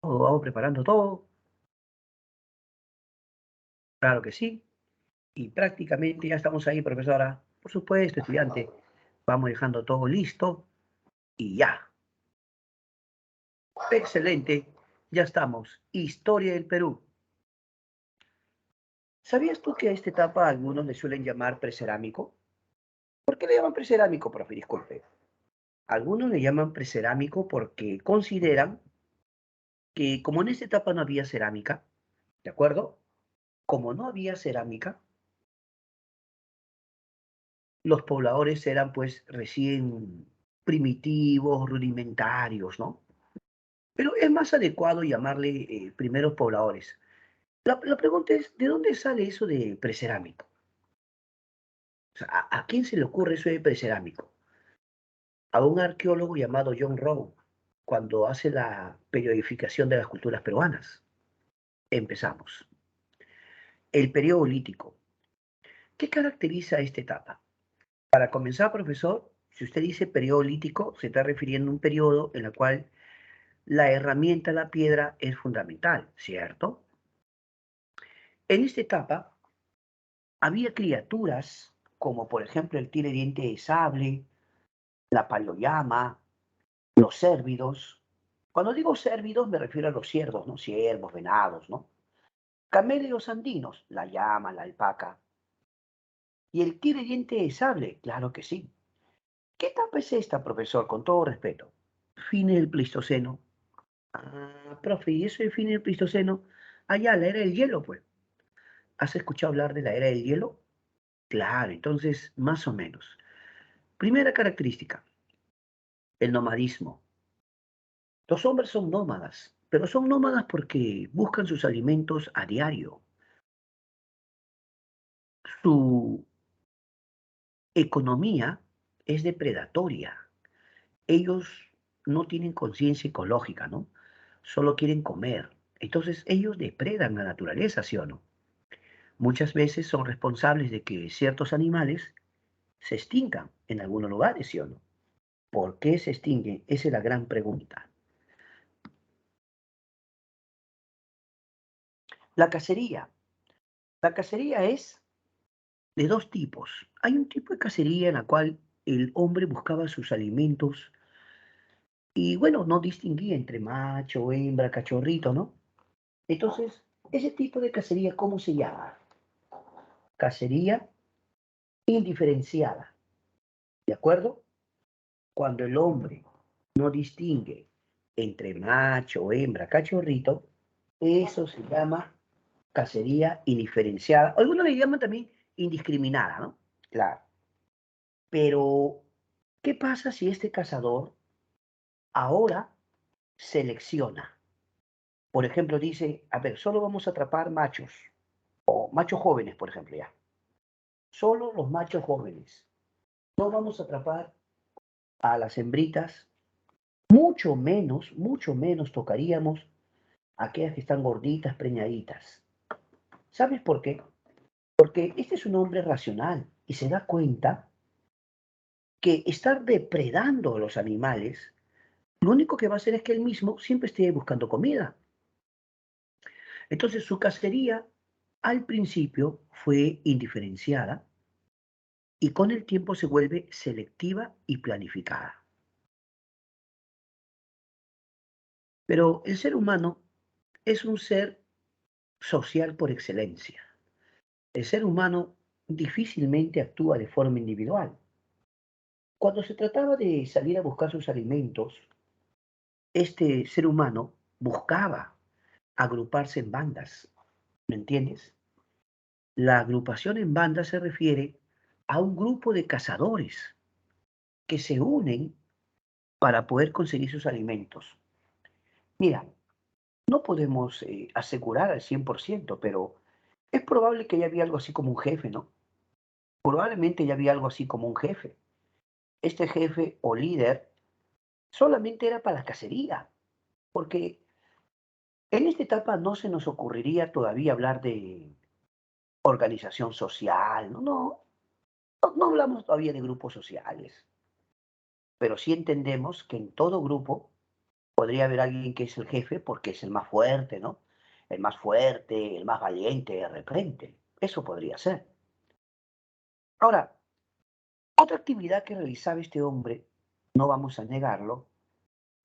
Vamos preparando todo, claro que sí, y prácticamente ya estamos ahí, profesora. Por supuesto, estudiante, vamos dejando todo listo y ya. Excelente, ya estamos. Historia del Perú. ¿Sabías tú que a esta etapa algunos le suelen llamar precerámico? ¿Por qué le llaman precerámico, profe? Disculpe. Algunos le llaman precerámico porque consideran que como en esta etapa no había cerámica, ¿de acuerdo? Como no había cerámica, los pobladores eran pues recién primitivos, rudimentarios, ¿no? Pero es más adecuado llamarle primeros pobladores. La pregunta es, ¿de dónde sale eso de precerámico? O sea, ¿a quién se le ocurre eso de precerámico? A un arqueólogo llamado John Rowe, cuando hace la periodificación de las culturas peruanas. Empezamos. El periodo lítico. ¿Qué caracteriza esta etapa? Para comenzar, profesor, si usted dice periodo lítico, se está refiriendo a un periodo en el cual la herramienta, la piedra, es fundamental, ¿cierto? En esta etapa había criaturas como por ejemplo el tigre diente de sable, la paloyama, los cérvidos. Cuando digo cérvidos me refiero a los ciervos, ¿no? Ciervos, venados, ¿no? Camélidos andinos, la llama, la alpaca. Y el tigre diente de sable, claro que sí. ¿Qué etapa es esta, profesor? Con todo respeto. Fines del Pleistoceno. Ah, profe, ¿y eso de fines del Pleistoceno? Allá, la era del hielo, pues. ¿Has escuchado hablar de la era del hielo? Claro, entonces, más o menos. Primera característica, el nomadismo. Los hombres son nómadas, pero son nómadas porque buscan sus alimentos a diario. Su economía es depredatoria. Ellos no tienen conciencia ecológica, ¿no? Solo quieren comer. Entonces, ellos depredan la naturaleza, ¿sí o no? Muchas veces son responsables de que ciertos animales se extingan en algunos lugares, ¿sí o no? ¿Por qué se extinguen? Esa es la gran pregunta. La cacería. La cacería es de dos tipos. Hay un tipo de cacería en la cual el hombre buscaba sus alimentos y, bueno, no distinguía entre macho, hembra, cachorrito, ¿no? Entonces, ese tipo de cacería, ¿cómo se llama? Cacería indiferenciada, ¿de acuerdo? Cuando el hombre no distingue entre macho, hembra, cachorrito, eso se llama cacería indiferenciada. Algunos le llaman también indiscriminada, ¿no? Claro. Pero, ¿qué pasa si este cazador ahora selecciona? Por ejemplo, dice, a ver, solo vamos a atrapar machos, o machos jóvenes, por ejemplo, ya. Solo los machos jóvenes. No vamos a atrapar a las hembritas, mucho menos tocaríamos a aquellas que están gorditas, preñaditas. ¿Sabes por qué? Porque este es un hombre racional y se da cuenta que estar depredando a los animales, lo único que va a hacer es que él mismo siempre esté buscando comida. Entonces su cacería al principio fue indiferenciada y con el tiempo se vuelve selectiva y planificada. Pero el ser humano es un ser social por excelencia. El ser humano difícilmente actúa de forma individual. Cuando se trataba de salir a buscar sus alimentos, este ser humano buscaba agruparse en bandas, ¿me entiendes? La agrupación en bandas se refiere a un grupo de cazadores que se unen para poder conseguir sus alimentos. Mira, no podemos asegurar al 100%, pero es probable que ya había algo así como un jefe, ¿no? Probablemente ya había algo así como un jefe. Este jefe o líder solamente era para la cacería, porque en esta etapa no se nos ocurriría todavía hablar de organización social, no hablamos todavía de grupos sociales, pero sí entendemos que en todo grupo Podría haber alguien que es el jefe porque es el más fuerte, ¿no? El más fuerte, el más valiente de repente. Eso podría ser. Ahora, otra actividad que realizaba este hombre, no vamos a negarlo,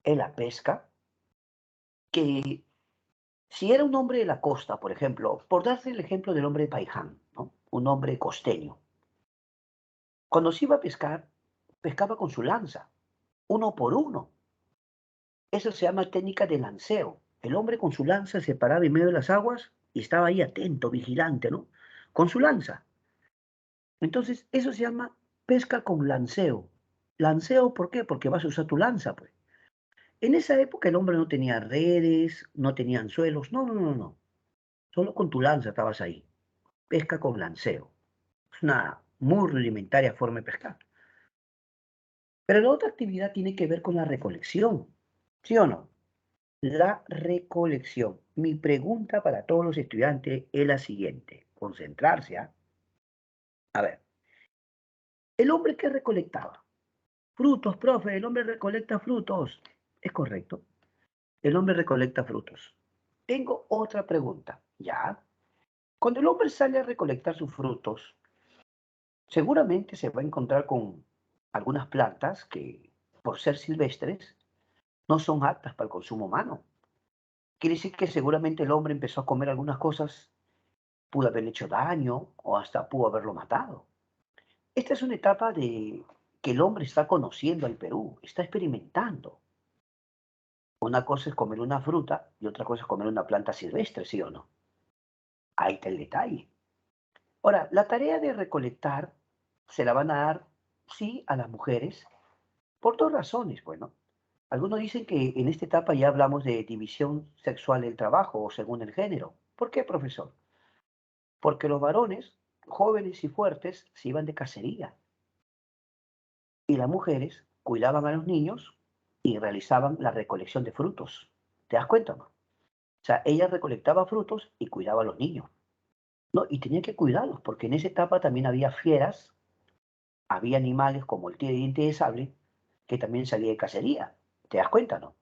es la pesca, que si era un hombre de la costa, por ejemplo, por darse el ejemplo del hombre de Paiján, ¿no? Un hombre costeño. Cuando se iba a pescar, pescaba con su lanza, uno por uno. Eso se llama técnica de lanceo. El hombre con su lanza se paraba en medio de las aguas y estaba ahí atento, vigilante, ¿no? Con su lanza. Entonces, eso se llama pesca con lanceo. ¿Lanceo por qué? Porque vas a usar tu lanza, pues. En esa época el hombre no tenía redes, no tenía anzuelos, no, no, no, no. Solo con tu lanza estabas ahí. Pesca con lanceo. Es una muy rudimentaria forma de pescar. Pero la otra actividad tiene que ver con la recolección, ¿sí o no? La recolección. Mi pregunta para todos los estudiantes es la siguiente. Concentrarse, ¿ah? A ver, ¿el hombre qué recolectaba? Frutos, profe, el hombre recolecta frutos. Es correcto. El hombre recolecta frutos. Tengo otra pregunta. ¿Ya? Cuando el hombre sale a recolectar sus frutos, seguramente se va a encontrar con algunas plantas que, por ser silvestres, no son aptas para el consumo humano. Quiere decir que seguramente el hombre empezó a comer algunas cosas, pudo haberle hecho daño o hasta pudo haberlo matado. Esta es una etapa de que el hombre está conociendo al Perú, está experimentando. Una cosa es comer una fruta y otra cosa es comer una planta silvestre, ¿sí o no? Ahí está el detalle. Ahora, la tarea de recolectar se la van a dar, sí, a las mujeres, por dos razones. Bueno, algunos dicen que en esta etapa ya hablamos de división sexual del trabajo o según el género. ¿Por qué, profesor? Porque los varones, jóvenes y fuertes, se iban de cacería y las mujeres cuidaban a los niños y realizaban la recolección de frutos. ¿Te das cuenta, no? O sea, ella recolectaba frutos y cuidaba a los niños, ¿no? Y tenía que cuidarlos porque en esa etapa también había fieras, había animales como el tigre de diente de sable que también salía de cacería. ¿Te das cuenta, no?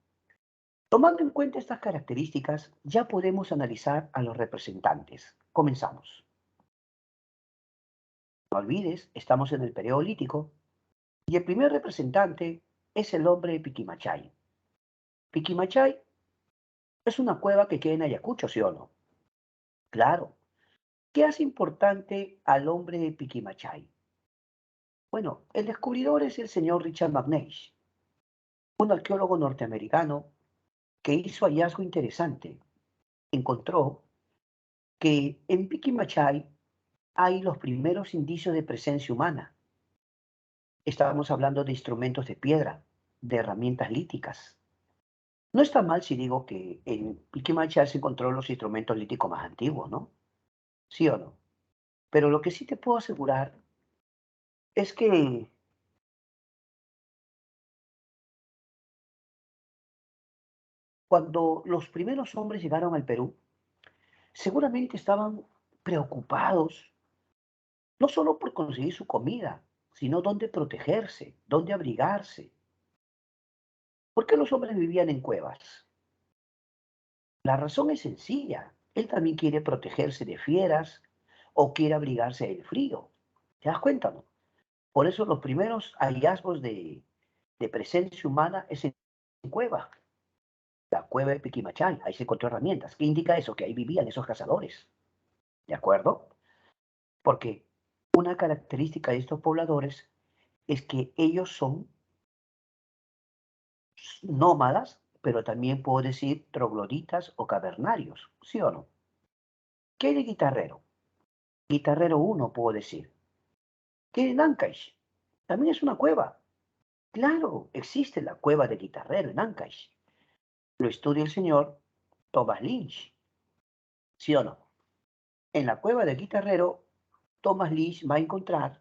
Tomando en cuenta estas características, ya podemos analizar a los representantes. Comenzamos. No olvides, estamos en el Paleolítico y el primer representante es el hombre de Piquimachay. Piquimachay es una cueva que queda en Ayacucho, ¿sí o no? Claro. ¿Qué hace importante al hombre de Piquimachay? Bueno, el descubridor es el señor Richard McNeish, un arqueólogo norteamericano que hizo hallazgo interesante. Encontró que en Piquimachay hay los primeros indicios de presencia humana. Estábamos hablando de instrumentos de piedra, de herramientas líticas. No está mal si digo que en Piquimachay se encontró los instrumentos líticos más antiguos, ¿no? ¿Sí o no? Pero lo que sí te puedo asegurar es que cuando los primeros hombres llegaron al Perú, seguramente estaban preocupados, no solo por conseguir su comida, sino dónde protegerse, dónde abrigarse. ¿Por qué los hombres vivían en cuevas? La razón es sencilla. Él también quiere protegerse de fieras o quiere abrigarse del frío. ¿Te das cuenta, no? Por eso los primeros hallazgos de presencia humana es en cueva. La cueva de Piquimachay, ahí se encontró herramientas. ¿Qué indica eso? Que ahí vivían esos cazadores. ¿De acuerdo? Porque una característica de estos pobladores es que ellos son nómadas, pero también puedo decir trogloditas o cavernarios, ¿sí o no? ¿Qué hay de guitarrero? Guitarrero uno puedo decir. ¿Qué hay en Ancash? También es una cueva. Claro, existe la cueva de guitarrero en Ancash. Lo estudia el señor Thomas Lynch, ¿sí o no? En la cueva del guitarrero, Thomas Lynch va a encontrar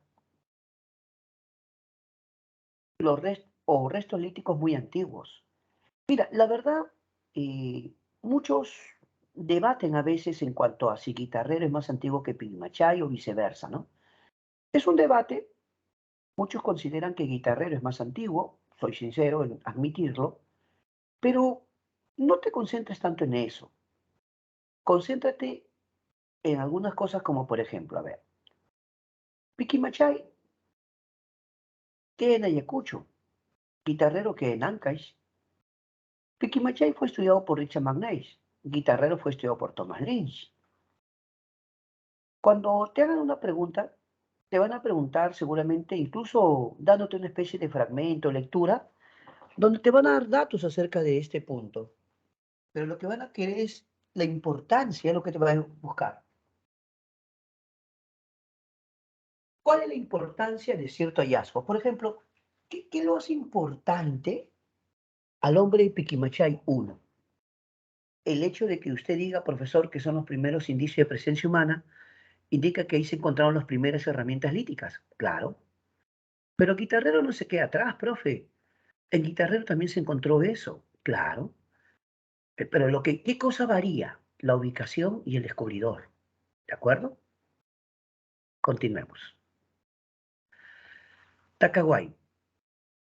los restos líticos muy antiguos. Mira, la verdad, muchos debaten a veces en cuanto a si Guitarrero es más antiguo que Pilmachay o viceversa, ¿no? Es un debate, muchos consideran que Guitarrero es más antiguo, soy sincero en admitirlo, Pero no te concentres tanto en eso. Concéntrate en algunas cosas como, por ejemplo, a ver, Piki Machay, que en Ayacucho, guitarrero que en Ancash. Piki Machay fue estudiado por Richard McNeish, guitarrero fue estudiado por Thomas Lynch. Cuando te hagan una pregunta, te van a preguntar seguramente, incluso dándote una especie de fragmento, lectura, donde te van a dar datos acerca de este punto. Pero lo que van a querer es la importancia, lo que te van a buscar. ¿Cuál es la importancia de cierto hallazgo? Por ejemplo, ¿qué lo hace importante al hombre de Piquimachay 1? El hecho de que usted diga, profesor, que son los primeros indicios de presencia humana, indica que ahí se encontraron las primeras herramientas líticas. Claro. Pero Guitarrero no se queda atrás, profe. En Guitarrero también se encontró eso. Claro. Pero ¿qué cosa varía? La ubicación y el descubridor. ¿De acuerdo? Continuemos. Tacaguay.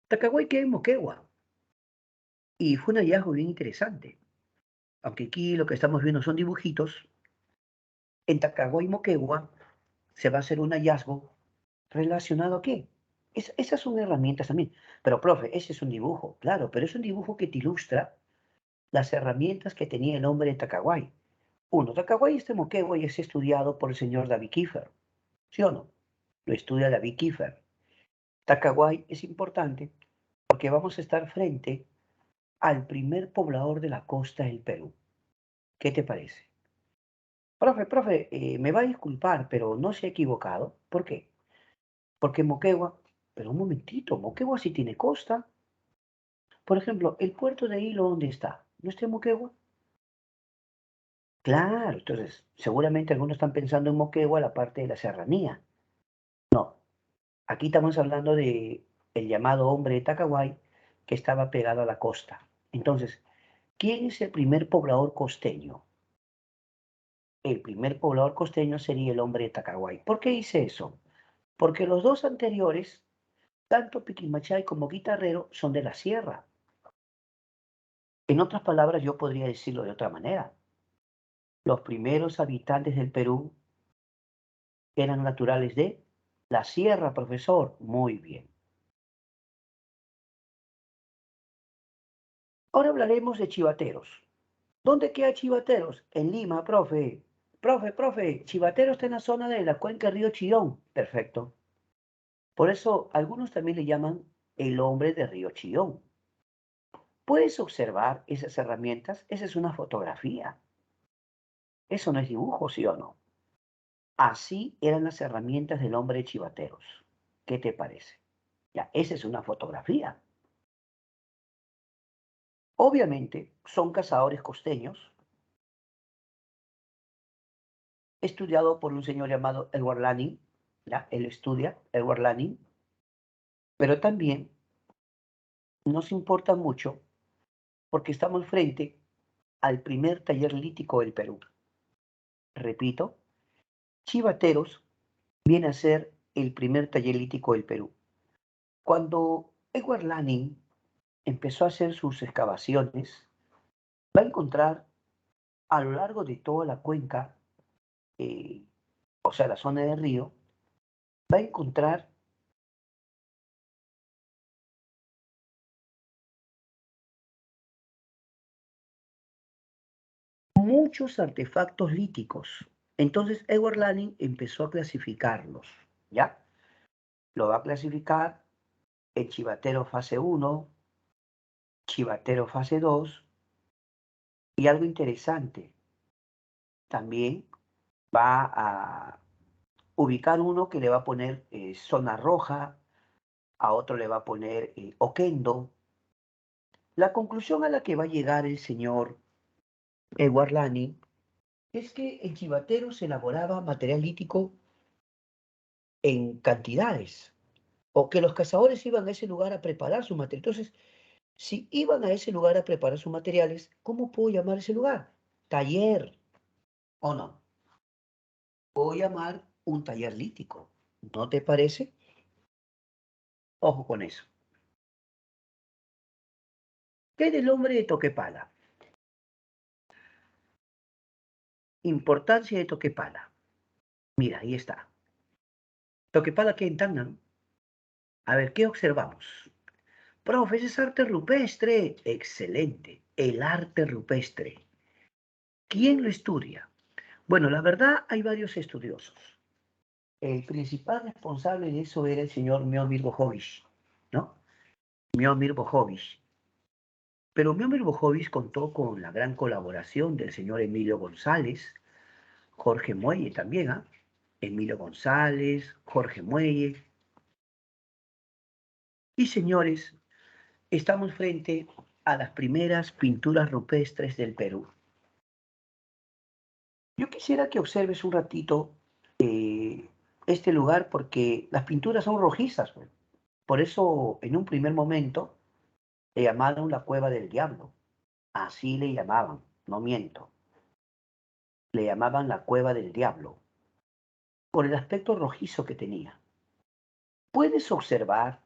Tacaguay queda en Moquegua. Y fue un hallazgo bien interesante. Aunque aquí lo que estamos viendo son dibujitos, en Tacaguay, Moquegua, se va a hacer un hallazgo relacionado a qué. Esas son herramientas también. Pero, profe, ese es un dibujo, claro, pero es un dibujo que te ilustra las herramientas que tenía el hombre en Tacaguay. Uno, Tacaguay este Moquegua y es estudiado por el señor David Kiefer. ¿Sí o no? Lo estudia David Kiefer. Tacaguay es importante porque vamos a estar frente al primer poblador de la costa del Perú. ¿Qué te parece? Profe, me va a disculpar, pero no se ha equivocado. ¿Por qué? Porque Moquegua, pero un momentito, Moquegua sí tiene costa. Por ejemplo, el puerto de Hilo, ¿dónde está? ¿No está en Moquegua? Claro, entonces, seguramente algunos están pensando en Moquegua, la parte de la serranía. No, aquí estamos hablando de el llamado hombre de Tacaguay que estaba pegado a la costa. Entonces, ¿quién es el primer poblador costeño? El primer poblador costeño sería el hombre de Tacaguay. ¿Por qué hice eso? Porque los dos anteriores, tanto Piquimachay como Guitarrero, son de la sierra. En otras palabras, yo podría decirlo de otra manera. Los primeros habitantes del Perú eran naturales de la sierra, profesor. Muy bien. Ahora hablaremos de chivateros. ¿Dónde queda Chivateros? En Lima, profe. Profe, Chivateros está en la zona de la cuenca del río Chillón. Perfecto. Por eso algunos también le llaman el hombre de río Chillón. ¿Puedes observar esas herramientas? Esa es una fotografía. Eso no es dibujo, ¿sí o no? Así eran las herramientas del hombre de Chivateros. ¿Qué te parece? Ya, esa es una fotografía. Obviamente son cazadores costeños, estudiado por un señor llamado Edward Laning. Ya, él estudia, Edward Laning, pero también nos importa mucho porque estamos frente al primer taller lítico del Perú. Repito, Chivateros viene a ser el primer taller lítico del Perú. Cuando Edward Laning empezó a hacer sus excavaciones, va a encontrar a lo largo de toda la cuenca, eh, o sea, la zona del río, va a encontrar muchos artefactos líticos. Entonces Edward Laning empezó a clasificarlos, ¿ya? Lo va a clasificar en chivatero fase 1, chivatero fase 2 y algo interesante, también va a ubicar uno que le va a poner zona roja, a otro le va a poner oquendo. La conclusión a la que va a llegar el señor Edward Lani es que en Chivatero se elaboraba material lítico en cantidades, o que los cazadores iban a ese lugar a preparar su material. Entonces, si iban a ese lugar a preparar sus materiales, ¿cómo puedo llamar ese lugar? Taller, ¿o no? Puedo llamar un taller lítico. ¿No te parece? Ojo con eso. ¿Qué hay del hombre de Toquepala? Importancia de Toquepala. Mira, ahí está. Toquepala que en Tacna. A ver, ¿qué observamos? Profe, ese es arte rupestre. Excelente. El arte rupestre. ¿Quién lo estudia? Bueno, la verdad hay varios estudiosos. El principal responsable de eso era el señor Miomir Bojovic, ¿no? Miomir Bojovic. Pero Miomir Bojovic contó con la gran colaboración del señor Emilio González, Jorge Muelle también, ¿ah? Emilio González, Jorge Muelle. Y señores, estamos frente a las primeras pinturas rupestres del Perú. Yo quisiera que observes un ratito este lugar porque las pinturas son rojizas, pues. Por eso, en un primer momento, le llamaron la Cueva del Diablo. Así le llamaban, no miento. Le llamaban la Cueva del Diablo por el aspecto rojizo que tenía. Puedes observar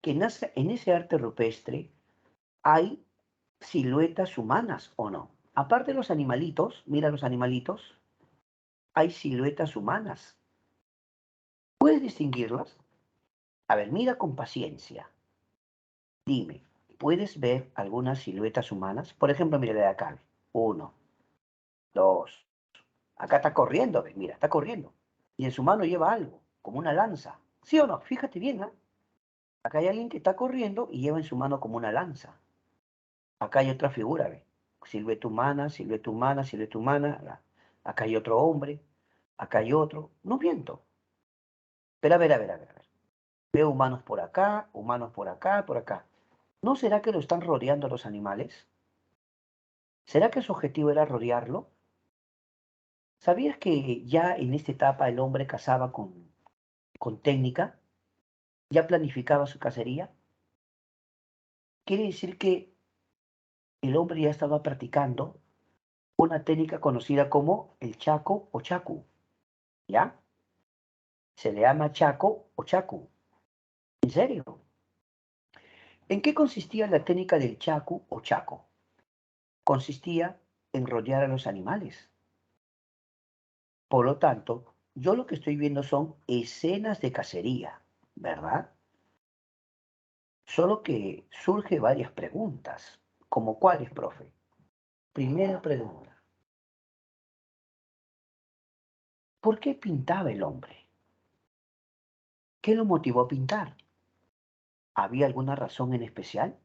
que en ese arte rupestre hay siluetas humanas o no. Aparte de los animalitos, mira los animalitos, hay siluetas humanas. ¿Puedes distinguirlas? A ver, mira con paciencia. Dime, ¿puedes ver algunas siluetas humanas? Por ejemplo, mira la de acá. Uno, dos. Acá está corriendo, mira, está corriendo. Y en su mano lleva algo, como una lanza. ¿Sí o no? Fíjate bien, ¿eh? Acá hay alguien que está corriendo y lleva en su mano como una lanza. Acá hay otra figura, ¿ve? Silueta humana, silueta humana, silueta humana. Acá hay otro hombre, acá hay otro. No miento. Pero a ver. Veo humanos por acá, humanos por acá, por acá. ¿No será que lo están rodeando los animales? ¿Será que su objetivo era rodearlo? ¿Sabías que ya en esta etapa el hombre cazaba con técnica? ¿Ya planificaba su cacería? Quiere decir que el hombre ya estaba practicando una técnica conocida como el chaco o chacu, ¿ya? Se le llama chaco o chacu. ¿En serio? ¿En qué consistía la técnica del chacu o chaco? Consistía en rodear a los animales. Por lo tanto, yo lo que estoy viendo son escenas de cacería, ¿verdad? Solo que surge varias preguntas. ¿Como cuáles, profe? Primera pregunta. ¿Por qué pintaba el hombre? ¿Qué lo motivó a pintar? ¿Había alguna razón en especial?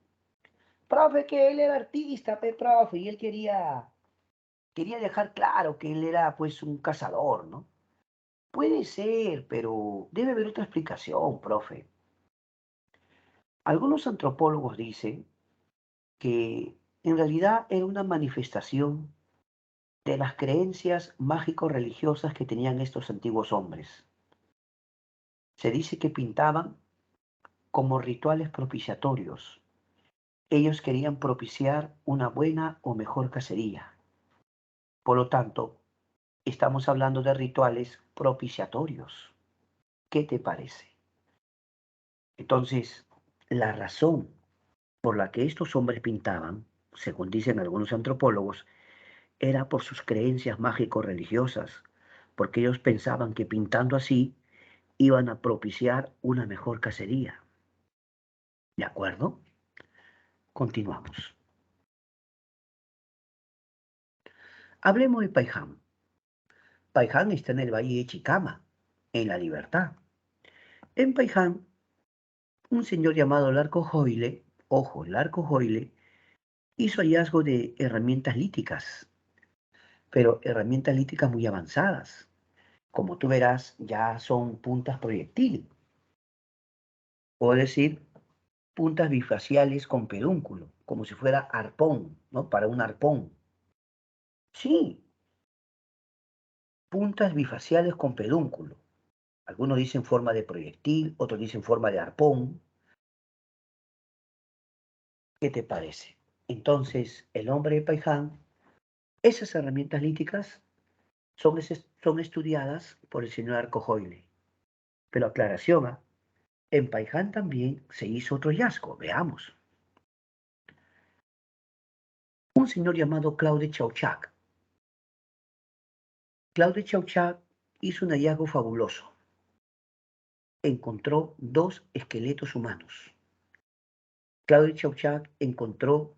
Profe, que él era artista, profe, y él quería dejar claro que él era pues un cazador, ¿no? Puede ser, pero debe haber otra explicación, profe. Algunos antropólogos dicen que en realidad era una manifestación de las creencias mágico-religiosas que tenían estos antiguos hombres. Se dice que pintaban como rituales propiciatorios. Ellos querían propiciar una buena o mejor cacería. Por lo tanto, estamos hablando de rituales propiciatorios. ¿Qué te parece? Entonces, la razón por la que estos hombres pintaban, según dicen algunos antropólogos, era por sus creencias mágico-religiosas, porque ellos pensaban que pintando así iban a propiciar una mejor cacería. ¿De acuerdo? Continuamos. Hablemos de Paiján. Paiján está en el valle de Chicama, en La Libertad. En Paiján, un señor llamado Larco Joile, ojo, Larco Joile, hizo hallazgo de herramientas líticas, pero herramientas líticas muy avanzadas. Como tú verás, ya son puntas proyectil, o decir, puntas bifaciales con pedúnculo, como si fuera arpón, ¿no? Para un arpón. Sí, puntas bifaciales con pedúnculo. Algunos dicen forma de proyectil, otros dicen forma de arpón. ¿Qué te parece? Entonces, el hombre de Paiján, esas herramientas líticas son estudiadas por el señor Arcojoile. Pero aclaración, ¿ah? En Paiján también se hizo otro hallazgo. Veamos. un señor llamado Claude Chauchat. Claude Chauchat hizo un hallazgo fabuloso. Encontró 2 esqueletos humanos. Claude Chauchat encontró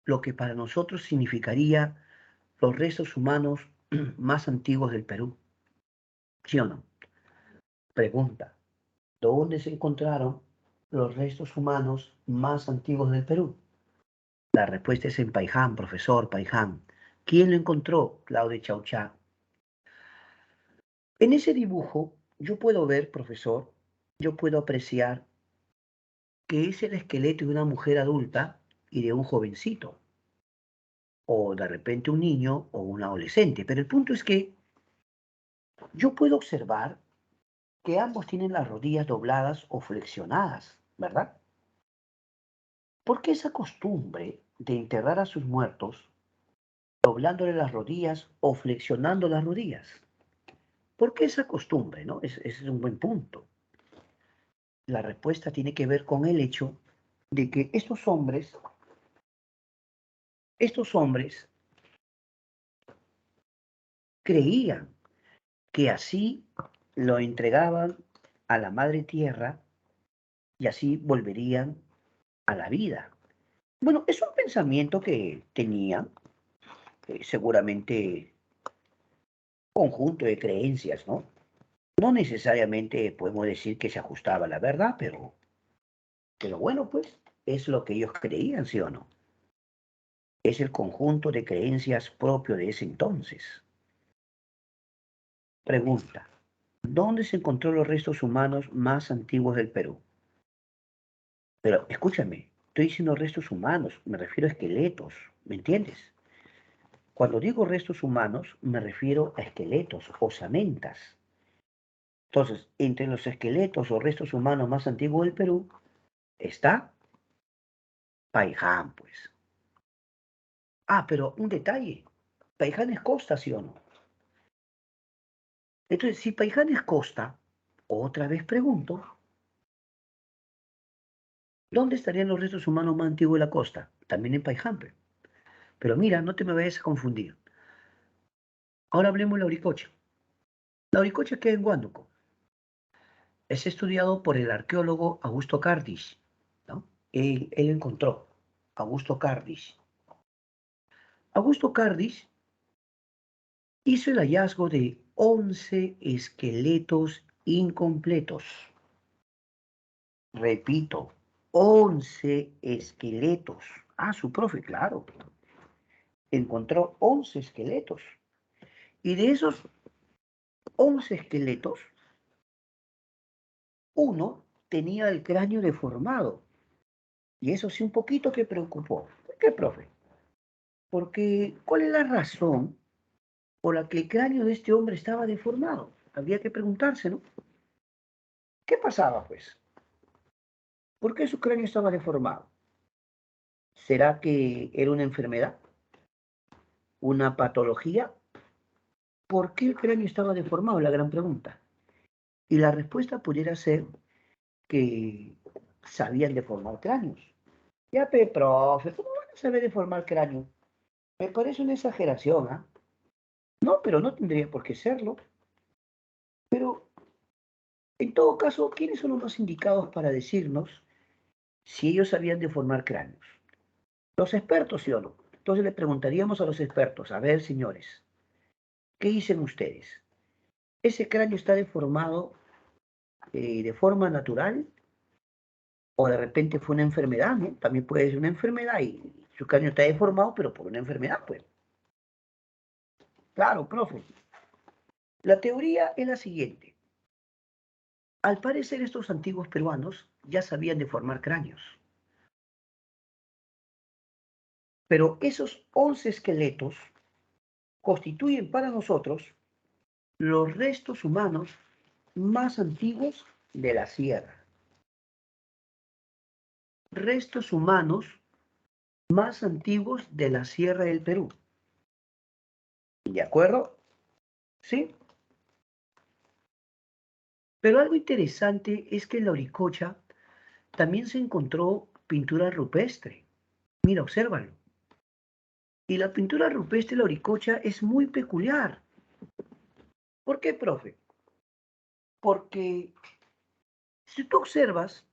lo que para nosotros significaría los restos humanos más antiguos del Perú. ¿Sí o no? Pregunta, ¿dónde se encontraron los restos humanos más antiguos del Perú? La respuesta es en Paiján, profesor Paiján. ¿Quién lo encontró? Claude Chauchat. En ese dibujo yo puedo ver, profesor, yo puedo apreciar que es el esqueleto de una mujer adulta y de un jovencito, o de repente un niño o un adolescente. Pero el punto es que yo puedo observar que ambos tienen las rodillas dobladas o flexionadas, ¿verdad? ¿Por qué esa costumbre de enterrar a sus muertos doblándole las rodillas o flexionando las rodillas? ¿Por qué esa costumbre, no? Ese es un buen punto. La respuesta tiene que ver con el hecho de que estos hombres creían que así lo entregaban a la madre tierra y así volverían a la vida. Bueno, es un pensamiento que tenían seguramente conjunto de creencias, ¿no? No necesariamente podemos decir que se ajustaba a la verdad, pero bueno, pues es lo que ellos creían, ¿sí o no? Es el conjunto de creencias propio de ese entonces. Pregunta, ¿dónde se encontró los restos humanos más antiguos del Perú? Pero escúchame, estoy diciendo restos humanos, me refiero a esqueletos, ¿me entiendes? Cuando digo restos humanos, me refiero a esqueletos, osamentas. Entonces, entre los esqueletos o restos humanos más antiguos del Perú está Paiján, pues. Ah, pero un detalle. Paiján es costa, ¿sí o no? Entonces, si Paiján es costa, otra vez pregunto, ¿dónde estarían los restos humanos más antiguos de la costa? También en Paiján, pues. Pero mira, no te me vayas a confundir. Ahora hablemos de la Uricocha. La Uricocha queda en Huánuco. Es estudiado por el arqueólogo Augusto Cardis, ¿no? Él encontró, Augusto Cardis. Augusto Cardis hizo el hallazgo de 11 esqueletos incompletos. Repito, 11 esqueletos. Ah, su profe, claro. Encontró 11 esqueletos. Y de esos 11 esqueletos, uno tenía el cráneo deformado. Y eso sí un poquito que preocupó. ¿Por qué, profe? Porque, ¿cuál es la razón por la que el cráneo de este hombre estaba deformado? Habría que preguntarse, ¿no? ¿Qué pasaba, pues? ¿Por qué su cráneo estaba deformado? ¿Será que era una enfermedad? ¿Una patología? ¿Por qué el cráneo estaba deformado? La gran pregunta. Y la respuesta pudiera ser que sabían deformar cráneos. Ya, profe, ¿cómo van a saber deformar cráneo? Me parece una exageración, ¿ah? No, pero no tendría por qué serlo. Pero, en todo caso, ¿quiénes son los más indicados para decirnos si ellos sabían deformar cráneos? Los expertos, ¿sí o no? Entonces le preguntaríamos a los expertos, a ver, señores, ¿qué dicen ustedes? ¿Ese cráneo está deformado de forma natural o de repente fue una enfermedad, ¿no? También puede ser una enfermedad y su cráneo está deformado, pero por una enfermedad, pues. Claro, profe. La teoría es la siguiente. Al parecer estos antiguos peruanos ya sabían deformar cráneos, pero esos 11 esqueletos constituyen para nosotros los restos humanos más antiguos de la Sierra. Restos humanos más antiguos de la Sierra del Perú. ¿De acuerdo? ¿Sí? Pero algo interesante es que en la Uricocha también se encontró pintura rupestre. Mira, obsérvalo. Y la pintura rupestre de la Auricocha es muy peculiar. ¿Por qué, profe? Porque si tú observas,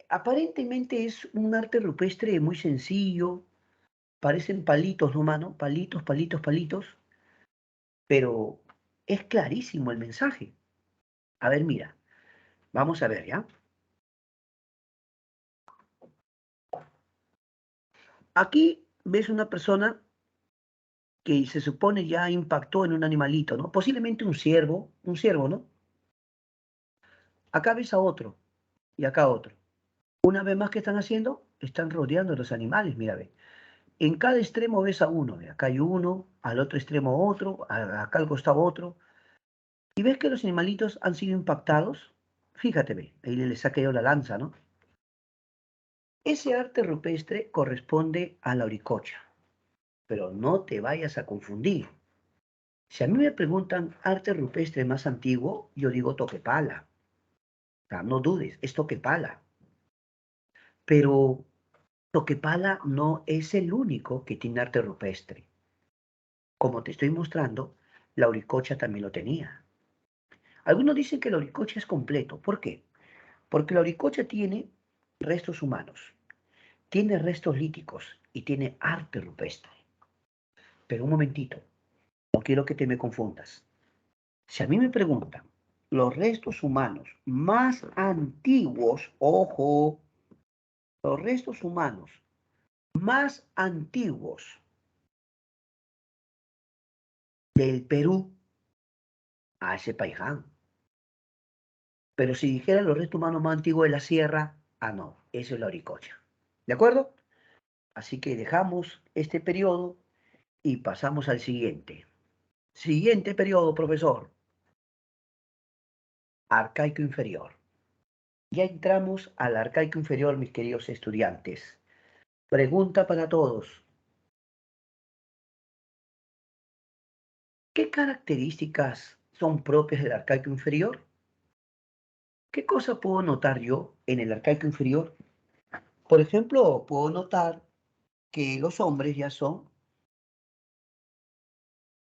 aparentemente es un arte rupestre muy sencillo, parecen palitos, ¿no, mano? Palitos, palitos, palitos, pero es clarísimo el mensaje. A ver, mira, vamos a ver, ¿ya? Aquí ves una persona que se supone ya impactó en un animalito, ¿no? Posiblemente un ciervo, ¿no? Acá ves a otro y acá otro. Una vez más, ¿qué están haciendo? Están rodeando a los animales, mira, ve. En cada extremo ves a uno, ve. Acá hay uno, al otro extremo otro, acá al costado otro. Y ves que los animalitos han sido impactados. Fíjate, ve, ahí les ha caído la lanza, ¿no? Ese arte rupestre corresponde a la Auricocha, pero no te vayas a confundir. Si a mí me preguntan arte rupestre más antiguo, yo digo Toquepala. O sea, no dudes, es Toquepala. Pero Toquepala no es el único que tiene arte rupestre. Como te estoy mostrando, la Auricocha también lo tenía. Algunos dicen que la Auricocha es completo. ¿Por qué? Porque la Auricocha tiene restos humanos, tiene restos líticos y tiene arte rupestre. Pero un momentito, no quiero que te me confundas. Si a mí me preguntan, los restos humanos más antiguos, ojo, los restos humanos más antiguos del Perú, a ese paiján. Pero si dijera los restos humanos más antiguos de la sierra, no, eso es la Oricocha. ¿De acuerdo? Así que dejamos este periodo y pasamos al siguiente. Siguiente periodo, profesor. Arcaico inferior. Ya entramos al arcaico inferior, mis queridos estudiantes. Pregunta para todos. ¿Qué características son propias del arcaico inferior? ¿Qué cosa puedo notar yo en el arcaico inferior? Por ejemplo, puedo notar que los hombres ya son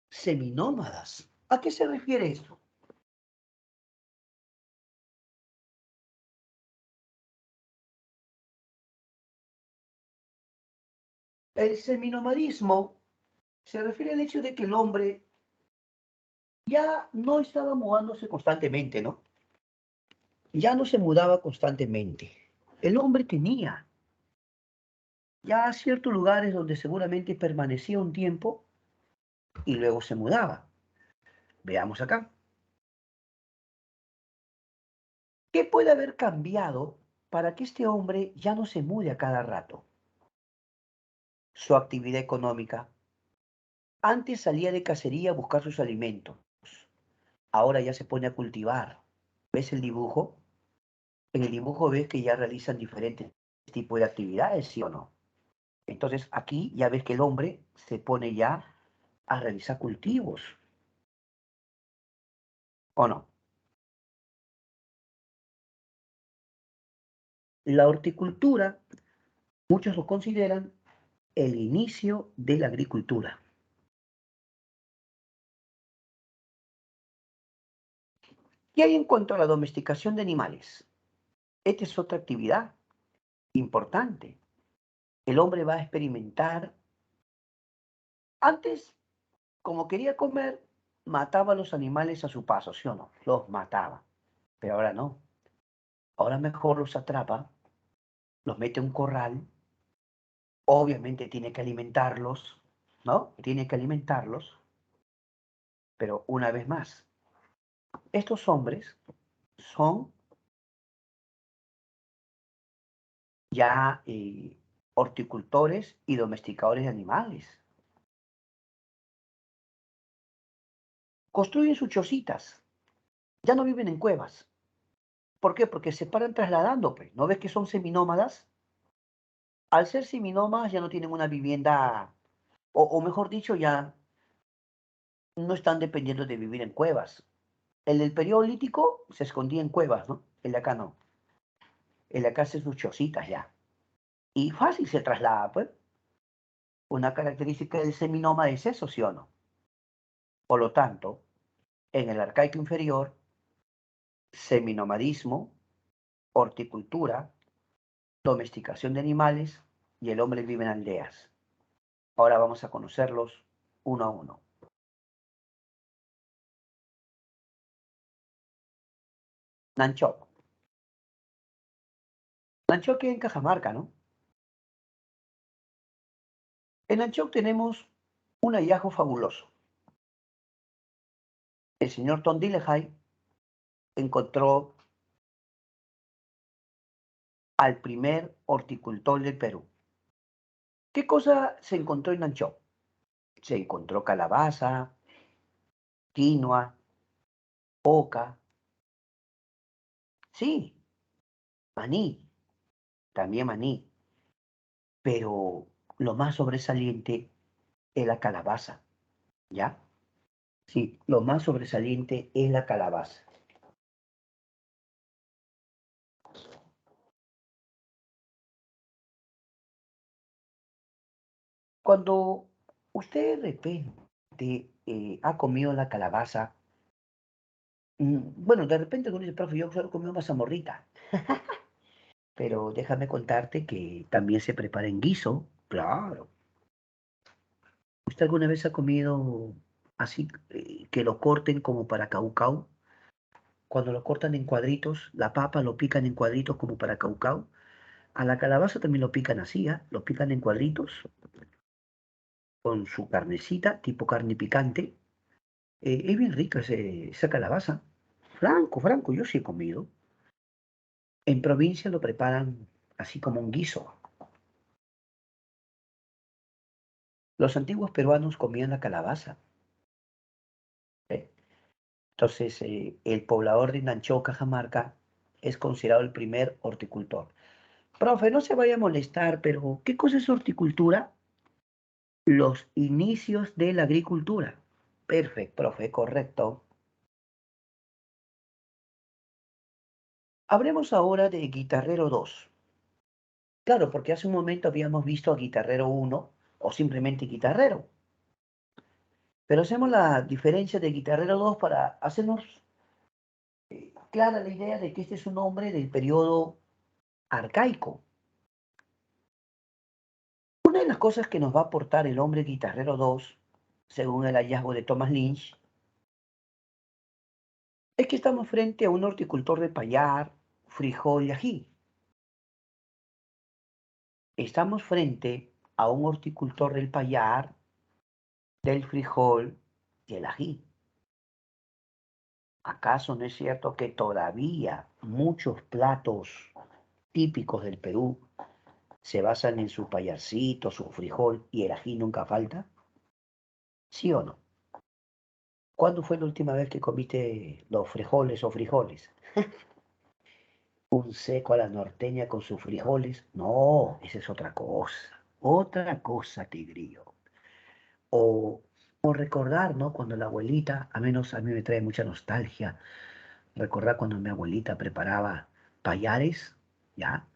seminómadas. ¿A qué se refiere esto? El seminomadismo se refiere al hecho de que el hombre ya no estaba mudándose constantemente, ¿no? Ya no se mudaba constantemente. El hombre tenía ya ciertos lugares donde seguramente permanecía un tiempo y luego se mudaba. Veamos acá. ¿Qué puede haber cambiado para que este hombre ya no se mude a cada rato? Su actividad económica. Antes salía de cacería a buscar sus alimentos. Ahora ya se pone a cultivar. ¿Ves el dibujo? En el dibujo ves que ya realizan diferentes tipos de actividades, ¿sí o no? Entonces aquí ya ves que el hombre se pone ya a realizar cultivos, ¿o no? La horticultura, muchos lo consideran el inicio de la agricultura. ¿Qué hay en cuanto a la domesticación de animales? Esta es otra actividad importante. El hombre va a experimentar. Antes, como quería comer, mataba a los animales a su paso, ¿sí o no? Los mataba. Pero ahora no. Ahora mejor los atrapa, los mete en un corral. Obviamente tiene que alimentarlos, ¿no? Tiene que alimentarlos. Pero una vez más, estos hombres son ya horticultores y domesticadores de animales. Construyen sus chocitas. Ya no viven en cuevas. ¿Por qué? Porque se paran trasladando, pues. ¿No ves que son seminómadas? Al ser seminómadas ya no tienen una vivienda, o mejor dicho, ya no están dependiendo de vivir en cuevas. El del periodo lítico se escondía en cuevas, ¿no? El de acá no. El de acá hace sus chocitas ya. Y fácil se traslada, pues. una característica del seminoma es eso, ¿sí o no? Por lo tanto, en el arcaico inferior, seminomadismo, horticultura, domesticación de animales y el hombre vive en aldeas. Ahora vamos a conocerlos uno a uno. Nanchoc. Nanchoc queda en Cajamarca, ¿no? En Nanchoc tenemos un hallazgo fabuloso. El señor Tom Dillehay encontró al primer horticultor del Perú. ¿Qué cosa se encontró en Nanchoc? Se encontró calabaza, quinoa, oca, sí, maní, también maní, pero lo más sobresaliente es la calabaza, ¿ya? Sí, lo más sobresaliente es la calabaza. Cuando usted de repente ha comido la calabaza, bueno, de repente uno dice, profe, yo solo comí mazamorrita, pero déjame contarte que también se prepara en guiso, claro. ¿Usted alguna vez ha comido así que lo corten como para caucao? Cuando lo cortan en cuadritos, la papa lo pican en cuadritos como para caucao. A la calabaza también lo pican así, ¿ah? Lo pican en cuadritos con su carnecita, tipo carne picante. Es bien rica esa calabaza. Franco, franco, yo sí he comido. En provincia lo preparan así como un guiso. Los antiguos peruanos comían la calabaza. ¿Eh? Entonces, el poblador de Nanchó, Cajamarca, es considerado el primer horticultor. Profe, no se vaya a molestar, pero ¿qué cosa es horticultura? Los inicios de la agricultura. Perfecto, profe, correcto. Hablemos ahora de Guitarrero 2. Claro, porque hace un momento habíamos visto a Guitarrero 1 o simplemente Guitarrero. Pero hacemos la diferencia de Guitarrero 2 para hacernos clara la idea de que este es un hombre del periodo arcaico. Una de las cosas que nos va a aportar el hombre Guitarrero 2, según el hallazgo de Thomas Lynch, es que estamos frente a un horticultor de payar, frijol y ají. Estamos frente a un horticultor del payar, del frijol y el ají. ¿Acaso no es cierto que todavía muchos platos típicos del Perú se basan en su payarcito, su frijol y el ají nunca falta? ¿Sí o no? ¿Cuándo fue la última vez que comiste los frijoles o frijoles? Un seco a la norteña con sus frijoles. No, esa es otra cosa. Otra cosa, tigrillo. O, o recordar, ¿no? Cuando la abuelita, a menos a mí me trae mucha nostalgia, recordar cuando mi abuelita preparaba payares, ¿ya?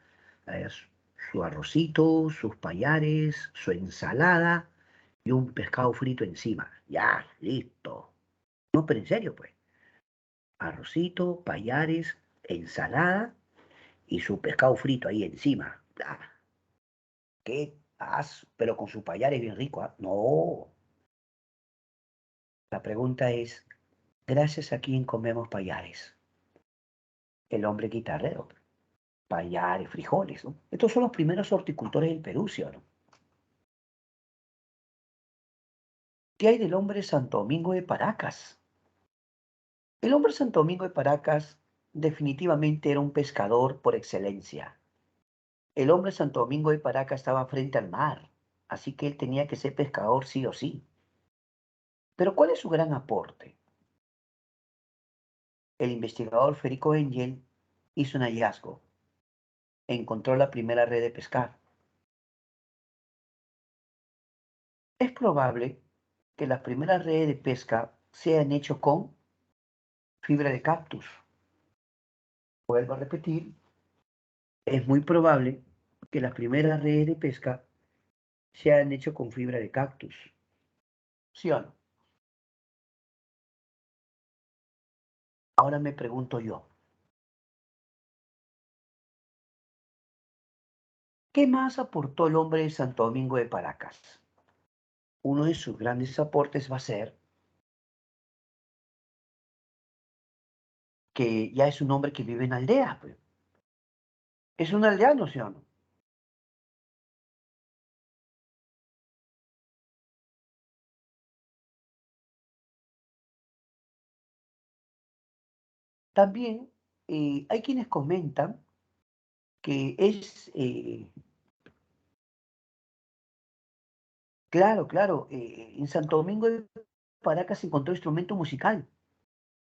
Eh, su su arrocito, sus payares, su ensalada y un pescado frito encima. Ya, listo. No, pero en serio, pues. Arrocito, payares, ensalada y su pescado frito ahí encima. Ah, qué pero con su payares bien rico, ¿ah? No, la pregunta es, gracias a quién comemos payares. El hombre guitarrero. Payares, frijoles, ¿no? Estos son los primeros horticultores del Perú, ¿sí o no? ¿Qué hay del hombre Santo Domingo de Paracas? El hombre Santo Domingo de Paracas definitivamente era un pescador por excelencia. El hombre Santo Domingo de Paracas estaba frente al mar, así que él tenía que ser pescador sí o sí. Pero ¿cuál es su gran aporte? El investigador Federico Engel hizo un hallazgo. Encontró la primera red de pescar. Es probable que las primeras redes de pesca se hayan hecho con fibra de cactus. Vuelvo a repetir, es muy probable que las primeras redes de pesca se han hecho con fibra de cactus. ¿Sí o no? Ahora me pregunto yo, ¿qué más aportó el hombre de Santo Domingo de Paracas? Uno de sus grandes aportes va a ser que ya es un hombre que vive en aldea, pues. Es un aldeano, ¿sí o no? También hay quienes comentan que es, claro, claro, en Santo Domingo de Paracas se encontró instrumento musical,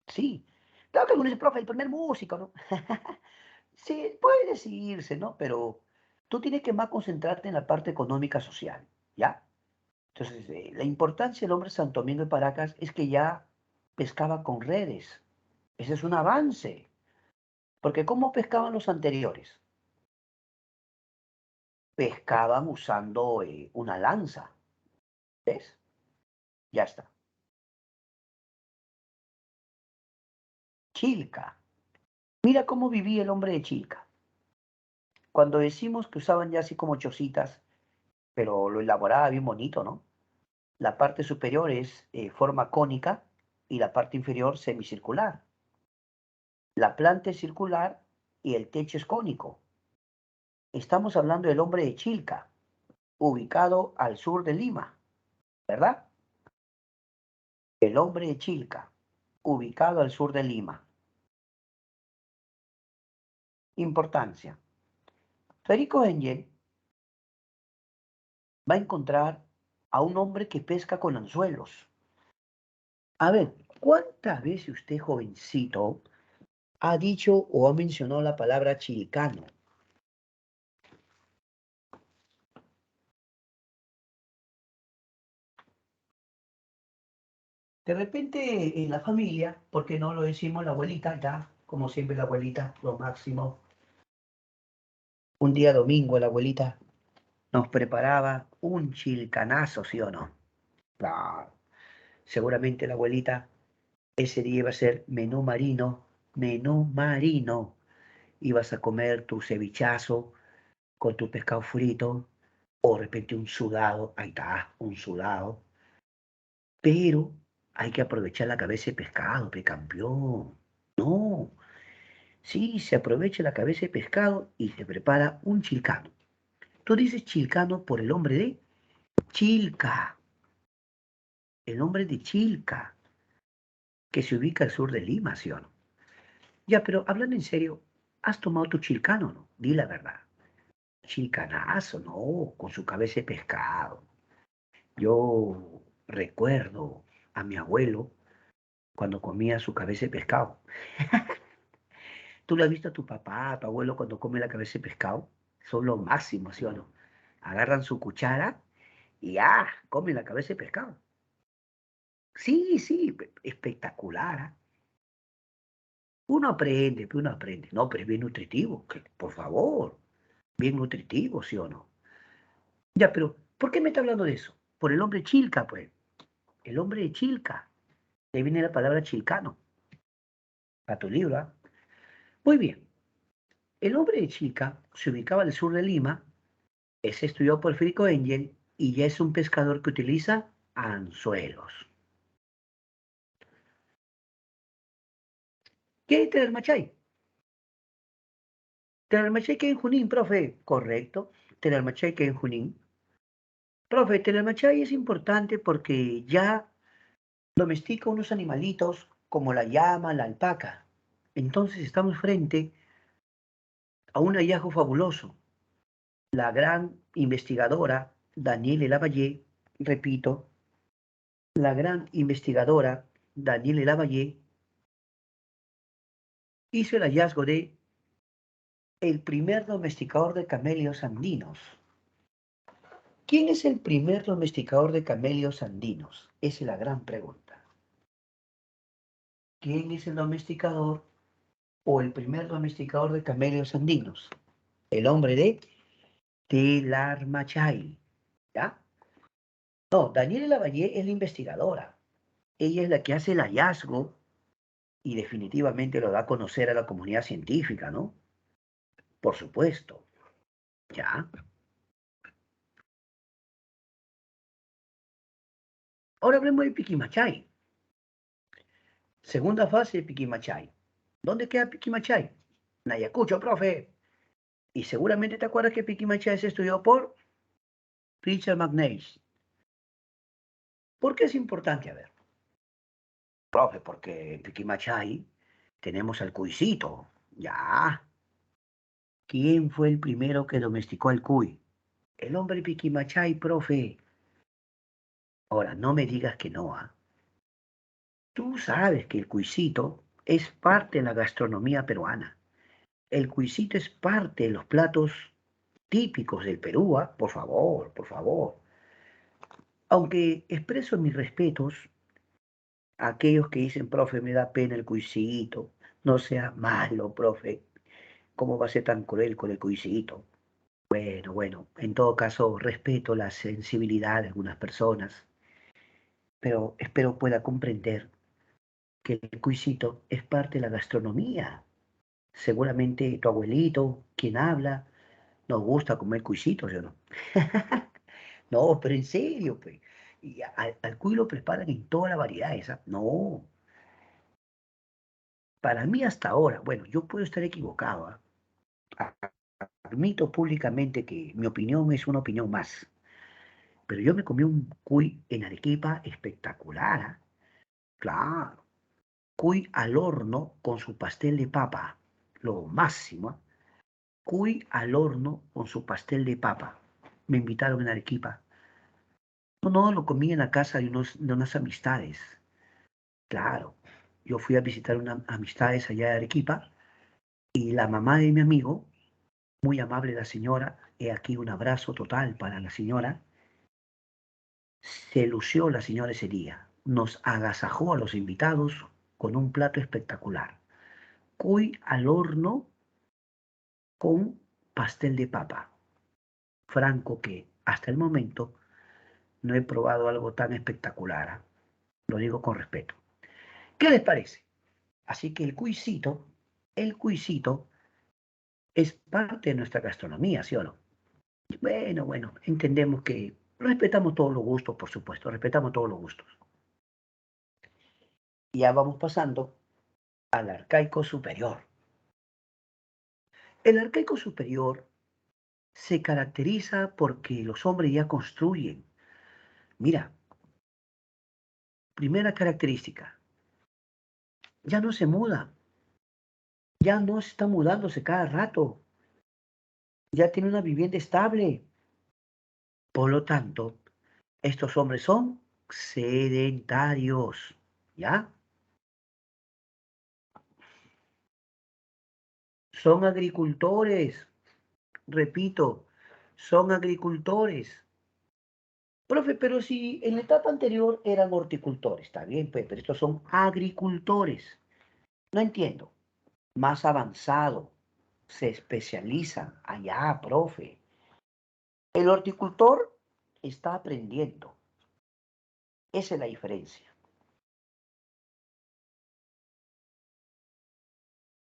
sí. Claro que algunos dicen, profe, el primer músico, ¿no? Sí, puede decirse, ¿no? Pero tú tienes que más concentrarte en la parte económica social, ¿ya? Entonces, la importancia del hombre de Santo Domingo de Paracas es que ya pescaba con redes. Ese es un avance. Porque ¿cómo pescaban los anteriores? Pescaban usando una lanza, ¿ves? Ya está. Chilca. Mira cómo vivía el hombre de Chilca. Cuando decimos que usaban ya así como chocitas, pero lo elaboraba bien bonito, ¿no? La parte superior es forma cónica y la parte inferior semicircular. La planta es circular y el techo es cónico. Estamos hablando del hombre de Chilca, ubicado al sur de Lima, ¿verdad? El hombre de Chilca, ubicado al sur de Lima. Importancia. Federico Engel va a encontrar a un hombre que pesca con anzuelos. A ver, ¿cuántas veces usted, jovencito, ha dicho o ha mencionado la palabra chilcano? De repente en la familia, ¿por qué no lo decimos la abuelita? Ya, como siempre la abuelita, lo máximo. Un día domingo la abuelita nos preparaba un chilcanazo, ¿sí o no? Claro. Seguramente la abuelita ese día iba a ser menú marino, menú marino. Ibas a comer tu cevichazo con tu pescado frito o de repente un sudado, ahí está, un sudado. Pero hay que aprovechar la cabeza de pescado, pe campeón. No, sí, se aprovecha la cabeza de pescado y se prepara un chilcano. Tú dices chilcano por el hombre de Chilca, el hombre de Chilca, que se ubica al sur de Lima, ¿sí o no? Ya, pero hablando en serio, ¿has tomado tu chilcano o no? Di la verdad. Chilcanazo, no, con su cabeza de pescado. Yo recuerdo a mi abuelo cuando comía su cabeza de pescado. ¿Tú lo has visto a tu papá, a tu abuelo cuando come la cabeza de pescado? Son lo máximo, ¿sí o no? Agarran su cuchara y comen la cabeza de pescado. Sí, sí, espectacular. Uno aprende. No, pero es bien nutritivo, por favor, bien nutritivo, ¿sí o no? Ya, pero ¿por qué me está hablando de eso? Por el hombre Chilca, pues. El hombre de Chilca. De ahí viene la palabra chilcano, para tu libro, ¿ah? Muy bien. El hombre de Chilca se ubicaba al sur de Lima, es estudiado por Federico Engel y ya es un pescador que utiliza anzuelos. ¿Qué es Telalmachay? Telalmachay que en Junín, profe. Correcto. Telalmachay que en Junín. Profe, Telalmachay es importante porque ya domestica unos animalitos como la llama, la alpaca. Entonces estamos frente a un hallazgo fabuloso. La gran investigadora Danielle Lavallée, repito, la gran investigadora Danielle Lavallée hizo el hallazgo de el primer domesticador de camelios andinos. ¿Quién es el primer domesticador de camelios andinos? Esa es la gran pregunta. ¿Quién es el domesticador o el primer domesticador de camelios andinos? El hombre de Telarmachay, ¿ya? No, Daniela Lavallée es la investigadora. Ella es la que hace el hallazgo y definitivamente lo da a conocer a la comunidad científica, ¿no? Por supuesto. Ya. Ahora hablemos de Piquimachay. Segunda fase de Piquimachay. ¿Dónde queda Piquimachay? En Ayacucho, profe. Y seguramente te acuerdas que Piquimachay se estudió por Richard McNeill. ¿Por qué es importante? A ver, profe, porque en Piquimachay tenemos al cuisito. Ya. ¿Quién fue el primero que domesticó al cuy? El hombre Piquimachay, profe. Ahora, no me digas que no, ¿ah? Tú sabes que el cuisito es parte de la gastronomía peruana. El cuisito es parte de los platos típicos del Perú, ¿ah? Por favor, por favor. Aunque expreso mis respetos a aquellos que dicen, profe, me da pena el cuisito. No sea malo, profe. ¿Cómo va a ser tan cruel con el cuisito? Bueno, bueno, en todo caso, respeto la sensibilidad de algunas personas, pero espero pueda comprender que el cuisito es parte de la gastronomía. Seguramente tu abuelito, quien habla, nos gusta comer cuisitos, ¿yo no? No, pero en serio, pues. Y al cuy lo preparan en toda la variedad esa. No, para mí hasta ahora, bueno, yo puedo estar equivocado, ¿ah? Admito públicamente que mi opinión es una opinión más, pero yo me comí un cuy en Arequipa espectacular, ¿ah? Claro, cuy al horno con su pastel de papa, lo máximo, ¿ah? Cuy al horno con su pastel de papa. Me invitaron en Arequipa. No, no, lo comí en la casa de unas amistades. Claro, yo fui a visitar unas amistades allá de Arequipa y la mamá de mi amigo, muy amable la señora, he aquí un abrazo total para la señora, se lució la señora ese día. Nos agasajó a los invitados con un plato espectacular. Cuy al horno con pastel de papa. Franco que hasta el momento no he probado algo tan espectacular, ¿ah? Lo digo con respeto. ¿Qué les parece? Así que el cuisito es parte de nuestra gastronomía, ¿sí o no? Bueno, bueno, entendemos que respetamos todos los gustos, por supuesto, respetamos todos los gustos. Ya vamos pasando al arcaico superior. El arcaico superior se caracteriza porque los hombres ya construyen. Mira, primera característica, ya no se muda, ya no está mudándose cada rato, ya tiene una vivienda estable. Por lo tanto, estos hombres son sedentarios, ¿ya? Son agricultores, repito, son agricultores. Profe, pero si en la etapa anterior eran horticultores, está bien, pues, pero estos son agricultores. No entiendo. Más avanzado, se especializan allá, profe. El horticultor está aprendiendo. Esa es la diferencia.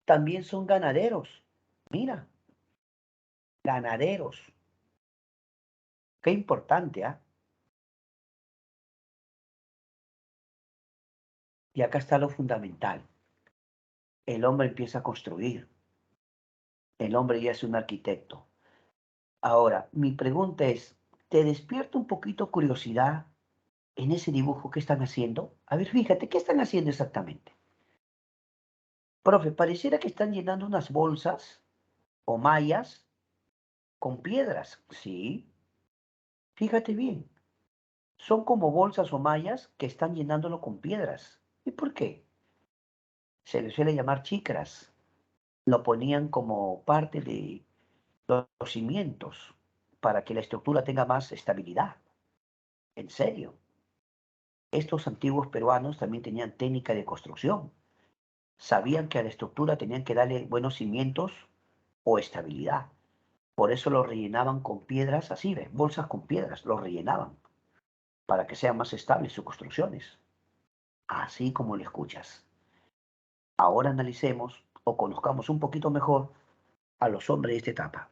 También son ganaderos. Mira, ganaderos. Qué importante, ¿ah? Y acá está lo fundamental. El hombre empieza a construir. El hombre ya es un arquitecto. Ahora, mi pregunta es, ¿te despierta un poquito curiosidad en ese dibujo que están haciendo? A ver, fíjate, ¿qué están haciendo exactamente? Profe, pareciera que están llenando unas bolsas o mallas con piedras. Sí, fíjate bien. Son como bolsas o mallas que están llenándolo con piedras. ¿Y por qué? Se les suele llamar chicras. Lo ponían como parte de los cimientos para que la estructura tenga más estabilidad. En serio, estos antiguos peruanos también tenían técnica de construcción. Sabían que a la estructura tenían que darle buenos cimientos o estabilidad. Por eso lo rellenaban con piedras así, ¿ves? Bolsas con piedras, lo rellenaban. para que sean más estables sus construcciones, así como lo escuchas. Ahora analicemos o conozcamos un poquito mejor a los hombres de esta etapa.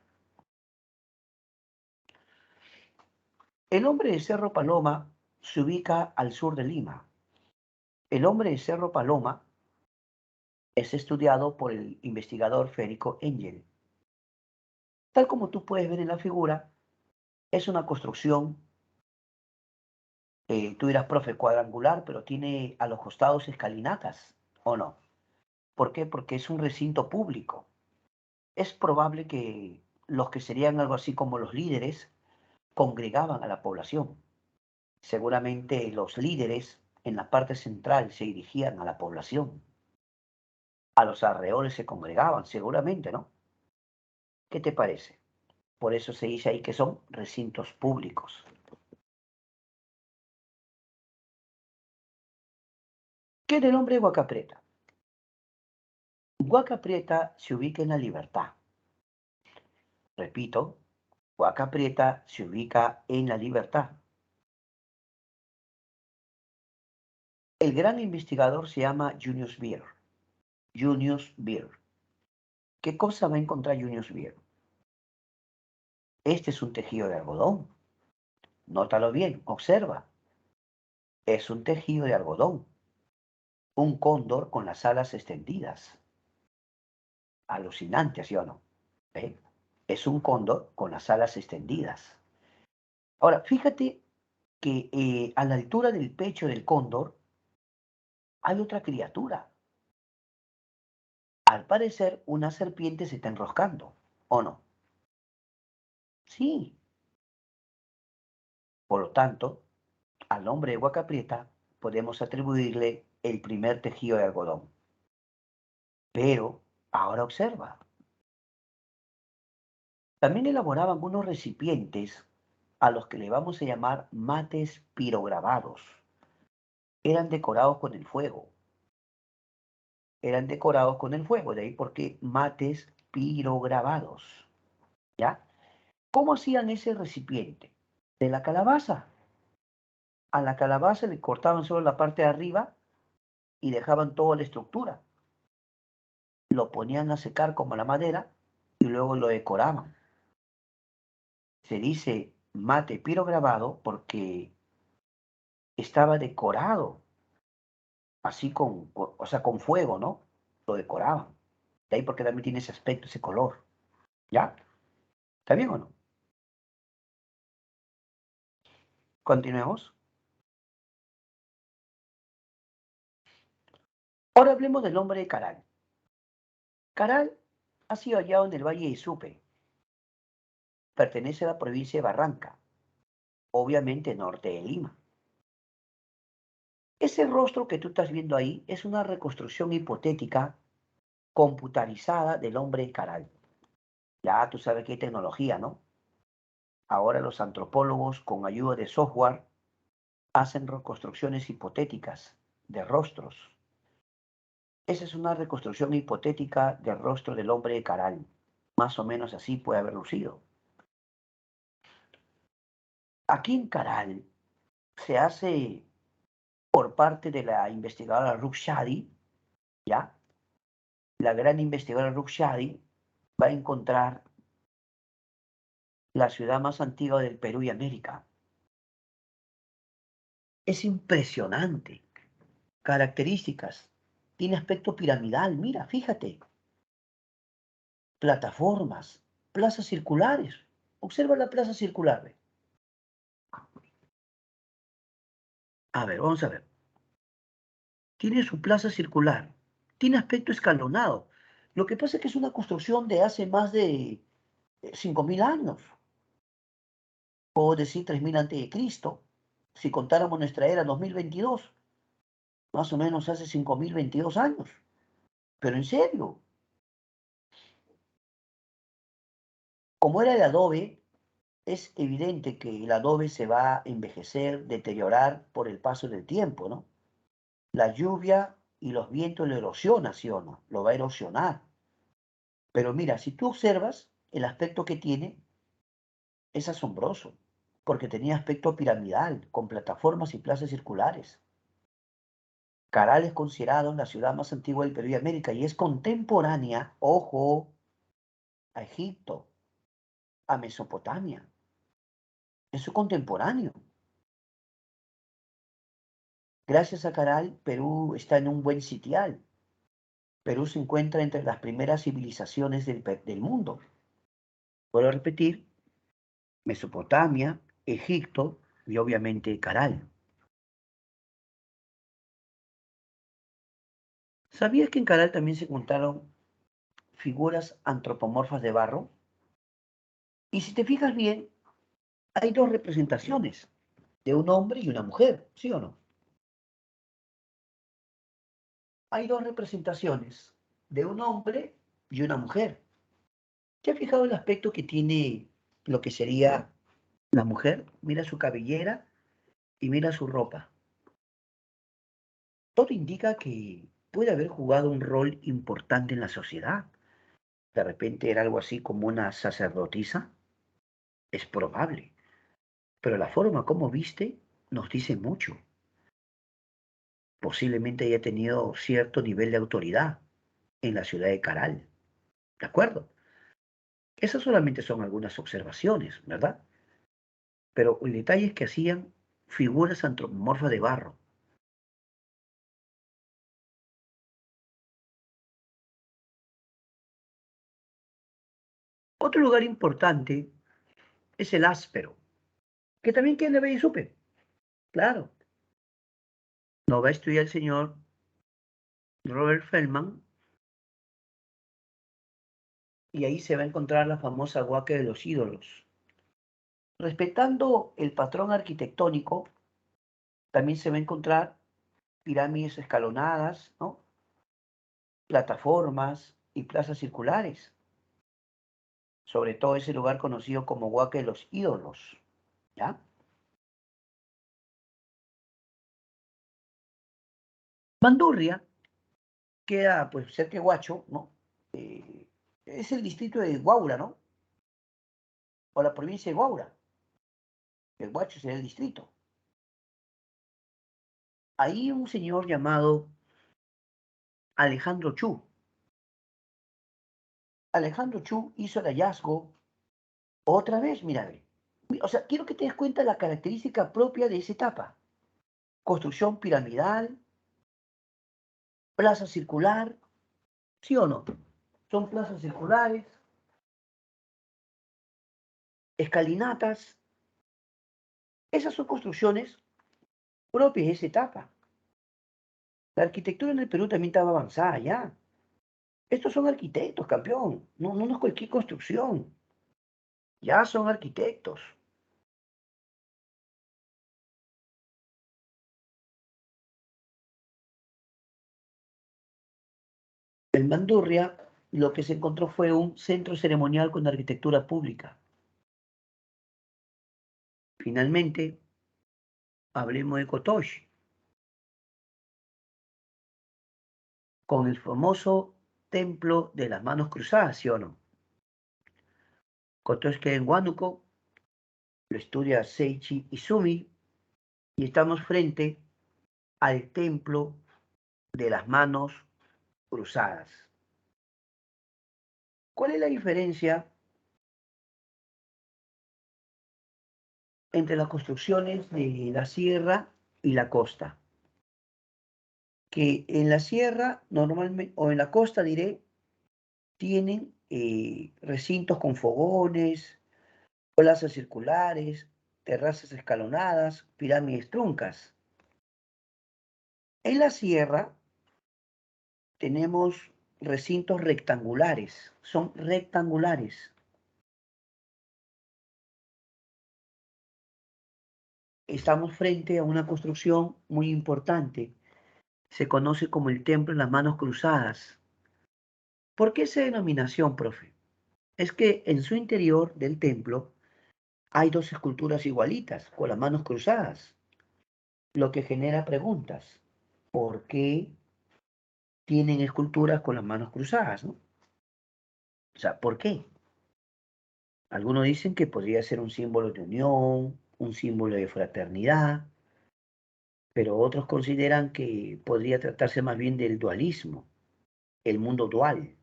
El hombre de Cerro Paloma se ubica al sur de Lima. El hombre de Cerro Paloma es estudiado por el investigador Federico Engel. Tal como tú puedes ver en la figura, es una construcción, tú dirás, profe, cuadrangular, pero tiene a los costados escalinatas, ¿o no? ¿Por qué? Porque es un recinto público. Es probable que los que serían algo así como los líderes congregaban a la población. Seguramente los líderes en la parte central se dirigían a la población. A los alrededores se congregaban, seguramente, ¿no? ¿Qué te parece? Por eso se dice ahí que son recintos públicos. ¿Qué del hombre de Huaca Prieta? Huaca Prieta se ubica en la Libertad. Repito, Huaca Prieta se ubica en la Libertad. El gran investigador se llama Junius Beer. Junius Beer. ¿Qué cosa va a encontrar Junius Beer? Este es un tejido de algodón. Nótalo bien, observa. Es un tejido de algodón. Un cóndor con las alas extendidas. Alucinante, ¿sí o no? ¿Eh? Es un cóndor con las alas extendidas. Ahora, fíjate que a la altura del pecho del cóndor hay otra criatura. Al parecer, una serpiente se está enroscando, ¿o no? Sí. Por lo tanto, al nombre de Huaca Prieta podemos atribuirle el primer tejido de algodón. Pero, ahora observa, también elaboraban unos recipientes a los que le vamos a llamar mates pirograbados. Eran decorados con el fuego. Eran decorados con el fuego, de ahí porque mates pirograbados. ¿Ya? ¿Cómo hacían ese recipiente? De la calabaza. A la calabaza le cortaban solo la parte de arriba y dejaban toda la estructura. Lo ponían a secar como la madera y luego lo decoraban. Se dice mate pirograbado porque estaba decorado, así o sea, con fuego, ¿no? Lo decoraban. De ahí porque también tiene ese aspecto, ese color. ¿Ya? ¿Está bien o no? Continuemos. Ahora hablemos del nombre de Caral. Caral ha sido hallado en el Valle de Supe. Pertenece a la provincia de Barranca, obviamente norte de Lima. Ese rostro que tú estás viendo ahí es una reconstrucción hipotética computarizada del hombre de Caral. Ya tú sabes que hay tecnología, ¿no? Ahora los antropólogos, con ayuda de software, hacen reconstrucciones hipotéticas de rostros. Esa es una reconstrucción hipotética del rostro del hombre de Caral. Más o menos así puede haber lucido. Aquí en Caral se hace por parte de la investigadora Ruth Shadi, ¿ya? La gran investigadora Ruth Shadi va a encontrar la ciudad más antigua del Perú y América. Es impresionante. Características. Tiene aspecto piramidal, mira, fíjate. Plataformas, plazas circulares. Observa la plaza circular. Ve. A ver, vamos a ver. Tiene su plaza circular. Tiene aspecto escalonado. Lo que pasa es que es una construcción de hace más de 5.000 años. Puedo decir 3.000 antes de Cristo. Si contáramos nuestra era 2022, más o menos hace 5.022 años. Pero en serio, como era de adobe, es evidente que el adobe se va a envejecer, deteriorar por el paso del tiempo, ¿no? La lluvia y los vientos lo erosionan, ¿sí o no? Lo va a erosionar. Pero mira, si tú observas, el aspecto que tiene es asombroso. porque tenía aspecto piramidal, con plataformas y plazas circulares. Caral es considerado la ciudad más antigua del Perú y América y es contemporánea, ojo, a Egipto, a Mesopotamia. Es su contemporáneo. Gracias a Caral, Perú está en un buen sitial. Perú se encuentra entre las primeras civilizaciones del mundo. Vuelvo a repetir, Mesopotamia, Egipto y obviamente Caral. ¿Sabías que en Caral también se encontraron figuras antropomorfas de barro? Y si te fijas bien, hay dos representaciones, de un hombre y una mujer, ¿sí o no? Hay dos representaciones, de un hombre y una mujer. ¿Te has fijado el aspecto que tiene lo que sería la mujer? Mira su cabellera y mira su ropa. Todo indica que puede haber jugado un rol importante en la sociedad. De repente era algo así como una sacerdotisa. Es probable. Pero la forma como viste nos dice mucho. Posiblemente haya tenido cierto nivel de autoridad en la ciudad de Caral. ¿De acuerdo? Esas solamente son algunas observaciones, ¿verdad? Pero el detalle es que hacían figuras antropomorfas de barro. Otro lugar importante es el áspero, que también queda en la Bella Supe. Claro, no va a estudiar el señor Robert Feldman y ahí se va a encontrar la famosa Huaca de los Ídolos. Respetando el patrón arquitectónico, también se va a encontrar pirámides escalonadas, ¿no? Plataformas y plazas circulares, sobre todo ese lugar conocido como Huaca de los Ídolos, ¿ya? Bandurria queda pues cerca de Huacho, ¿no? Es el distrito de Huaura, ¿no? O la provincia de Huaura. El Huacho sería el distrito. Ahí un señor llamado Alejandro Chu. Alejandro Chu hizo el hallazgo otra vez, mira, ve. O sea, quiero que te des cuenta de la característica propia de esa etapa. Construcción piramidal, plaza circular, ¿sí o no? Son plazas circulares, escalinatas. Esas son construcciones propias de esa etapa. La arquitectura en el Perú también estaba avanzada ya. Estos son arquitectos, campeón. No, no es cualquier construcción. Ya son arquitectos. En Bandurria lo que se encontró fue un centro ceremonial con arquitectura pública. Finalmente, hablemos de Cotoche, con el famoso templo de las manos cruzadas, ¿sí o no? Cotoche queda en Huánuco, lo estudia Seiichi Izumi, y estamos frente al templo de las manos cruzadas. ¿Cuál es la diferencia entre las construcciones de la sierra y la costa? Que en la sierra normalmente, o en la costa diré, tienen recintos con fogones, plazas circulares, terrazas escalonadas, pirámides truncas. En la sierra tenemos recintos rectangulares, son rectangulares. Estamos frente a una construcción muy importante. Se conoce como el templo de las manos cruzadas. ¿Por qué esa denominación, profe? Es que en su interior del templo hay dos esculturas igualitas, con las manos cruzadas, lo que genera preguntas. ¿Por qué tienen esculturas con las manos cruzadas, ¿no? O sea, ¿por qué? Algunos dicen que podría ser un símbolo de unión, un símbolo de fraternidad, pero otros consideran que podría tratarse más bien del dualismo, el mundo dual,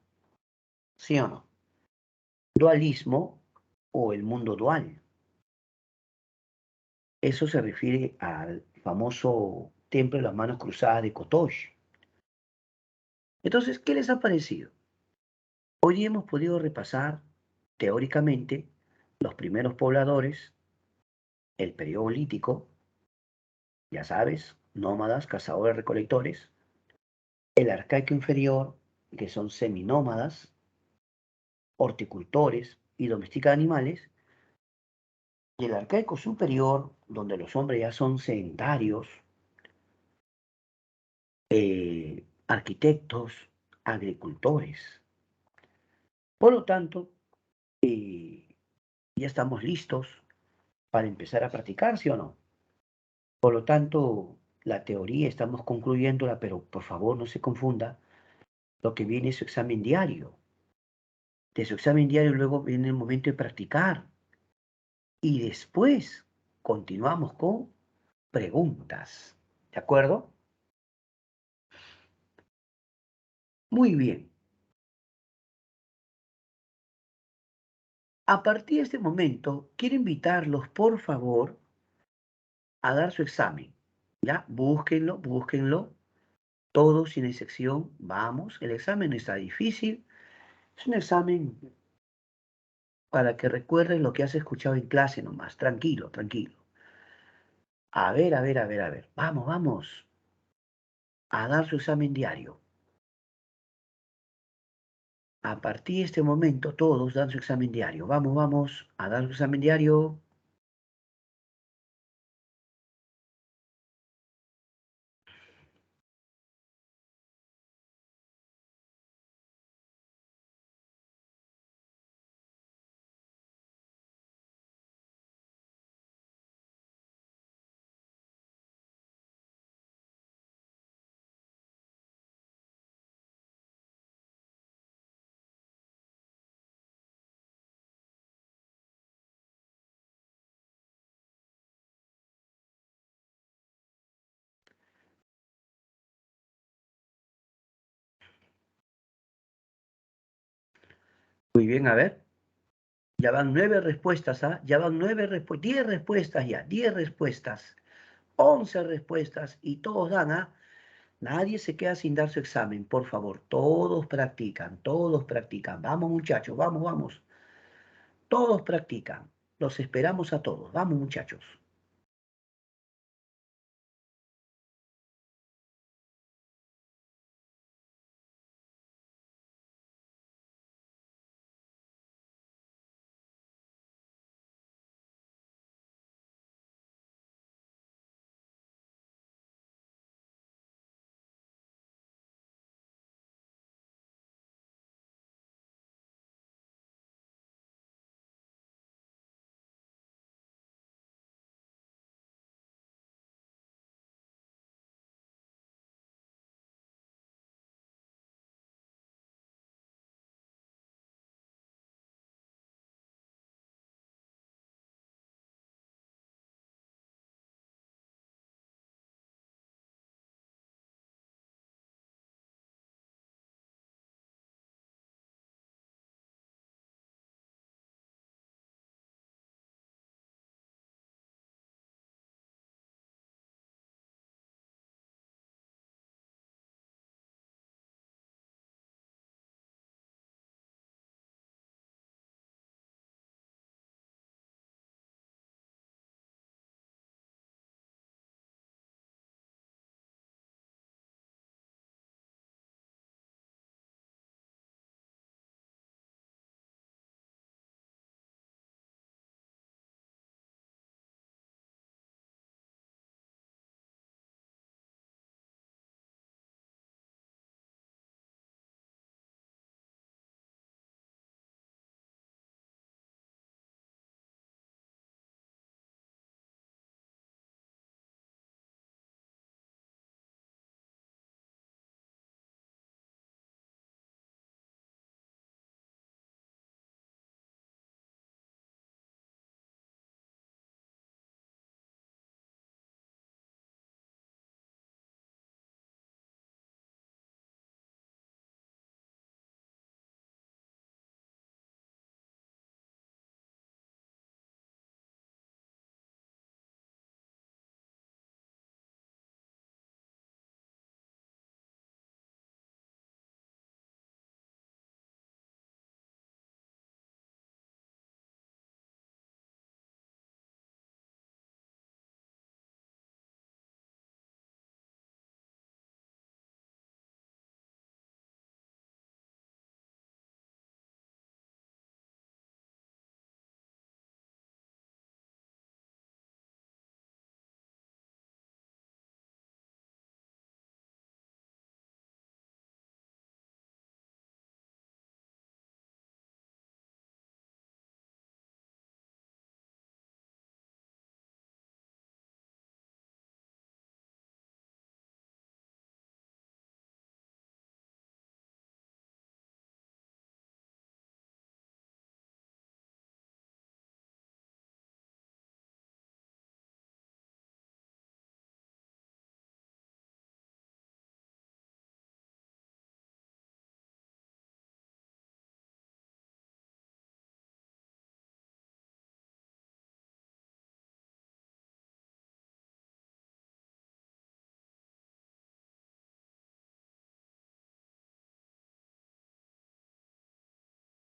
¿sí o no? Dualismo o el mundo dual. Eso se refiere al famoso templo de las manos cruzadas de Kotosh. Entonces, ¿qué les ha parecido? Hoy hemos podido repasar teóricamente los primeros pobladores, el periodo lítico, ya sabes, nómadas, cazadores, recolectores, el arcaico inferior, que son seminómadas, horticultores y domestican animales, y el arcaico superior, donde los hombres ya son sedentarios, arquitectos, agricultores. Por lo tanto, ya estamos listos para empezar a practicar, ¿sí o no? Por lo tanto, la teoría estamos concluyéndola, pero por favor no se confunda. Lo que viene es su examen diario. De su examen diario luego viene el momento de practicar. Y después continuamos con preguntas. ¿De acuerdo? Muy bien. A partir de este momento, quiero invitarlos, por favor, a dar su examen. ¿Ya? Búsquenlo, búsquenlo. Todos sin excepción. Vamos. El examen no está difícil. Es un examen para que recuerdes lo que has escuchado en clase nomás. Tranquilo, tranquilo. A ver, a ver, a ver, a ver. Vamos, vamos. A dar su examen diario. A partir de este momento, todos dan su examen diario. Vamos, vamos a dar su examen diario. Muy bien, a ver. Ya van 9 respuestas, ¿ah? Ya van 9 respuestas. 10 respuestas ya. 10 respuestas. 11 respuestas. Y todos dan, ¿ah? Nadie se queda sin dar su examen, por favor. Todos practican, todos practican. Vamos, muchachos, vamos, vamos. Todos practican. Los esperamos a todos. Vamos, muchachos.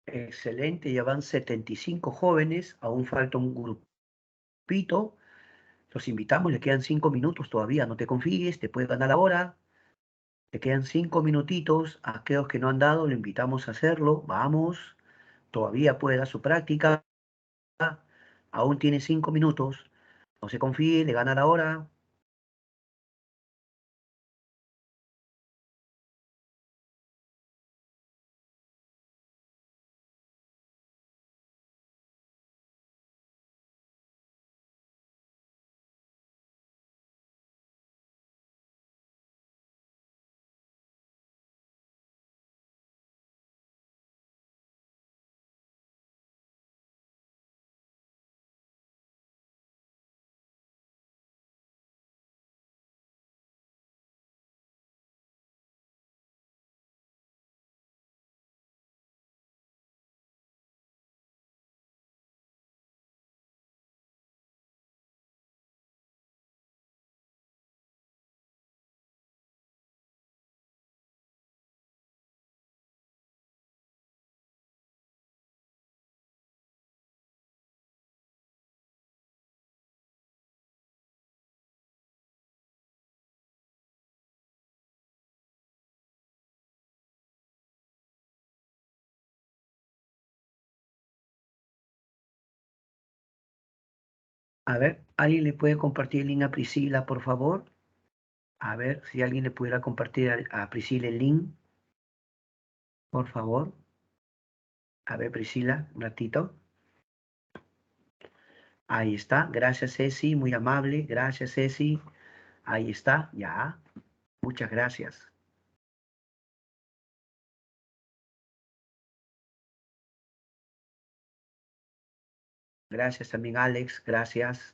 Excelente, ya van 75 jóvenes, aún falta un grupito. Los invitamos, le quedan 5 minutos todavía, no te confíes, te puedes ganar ahora. Te quedan 5 minutitos. A aquellos que no han dado, le invitamos a hacerlo. Vamos, todavía puede dar su práctica. Aún tiene 5 minutos. No se confíe, le ganan ahora. A ver, ¿alguien le puede compartir el link a Priscila, por favor? A ver si alguien le pudiera compartir a Priscila el link, por favor. A ver, Priscila, un ratito. Ahí está. Gracias, Ceci. Muy amable. Gracias, Ceci. Ahí está. Ya. Muchas gracias. Gracias también, Alex. Gracias.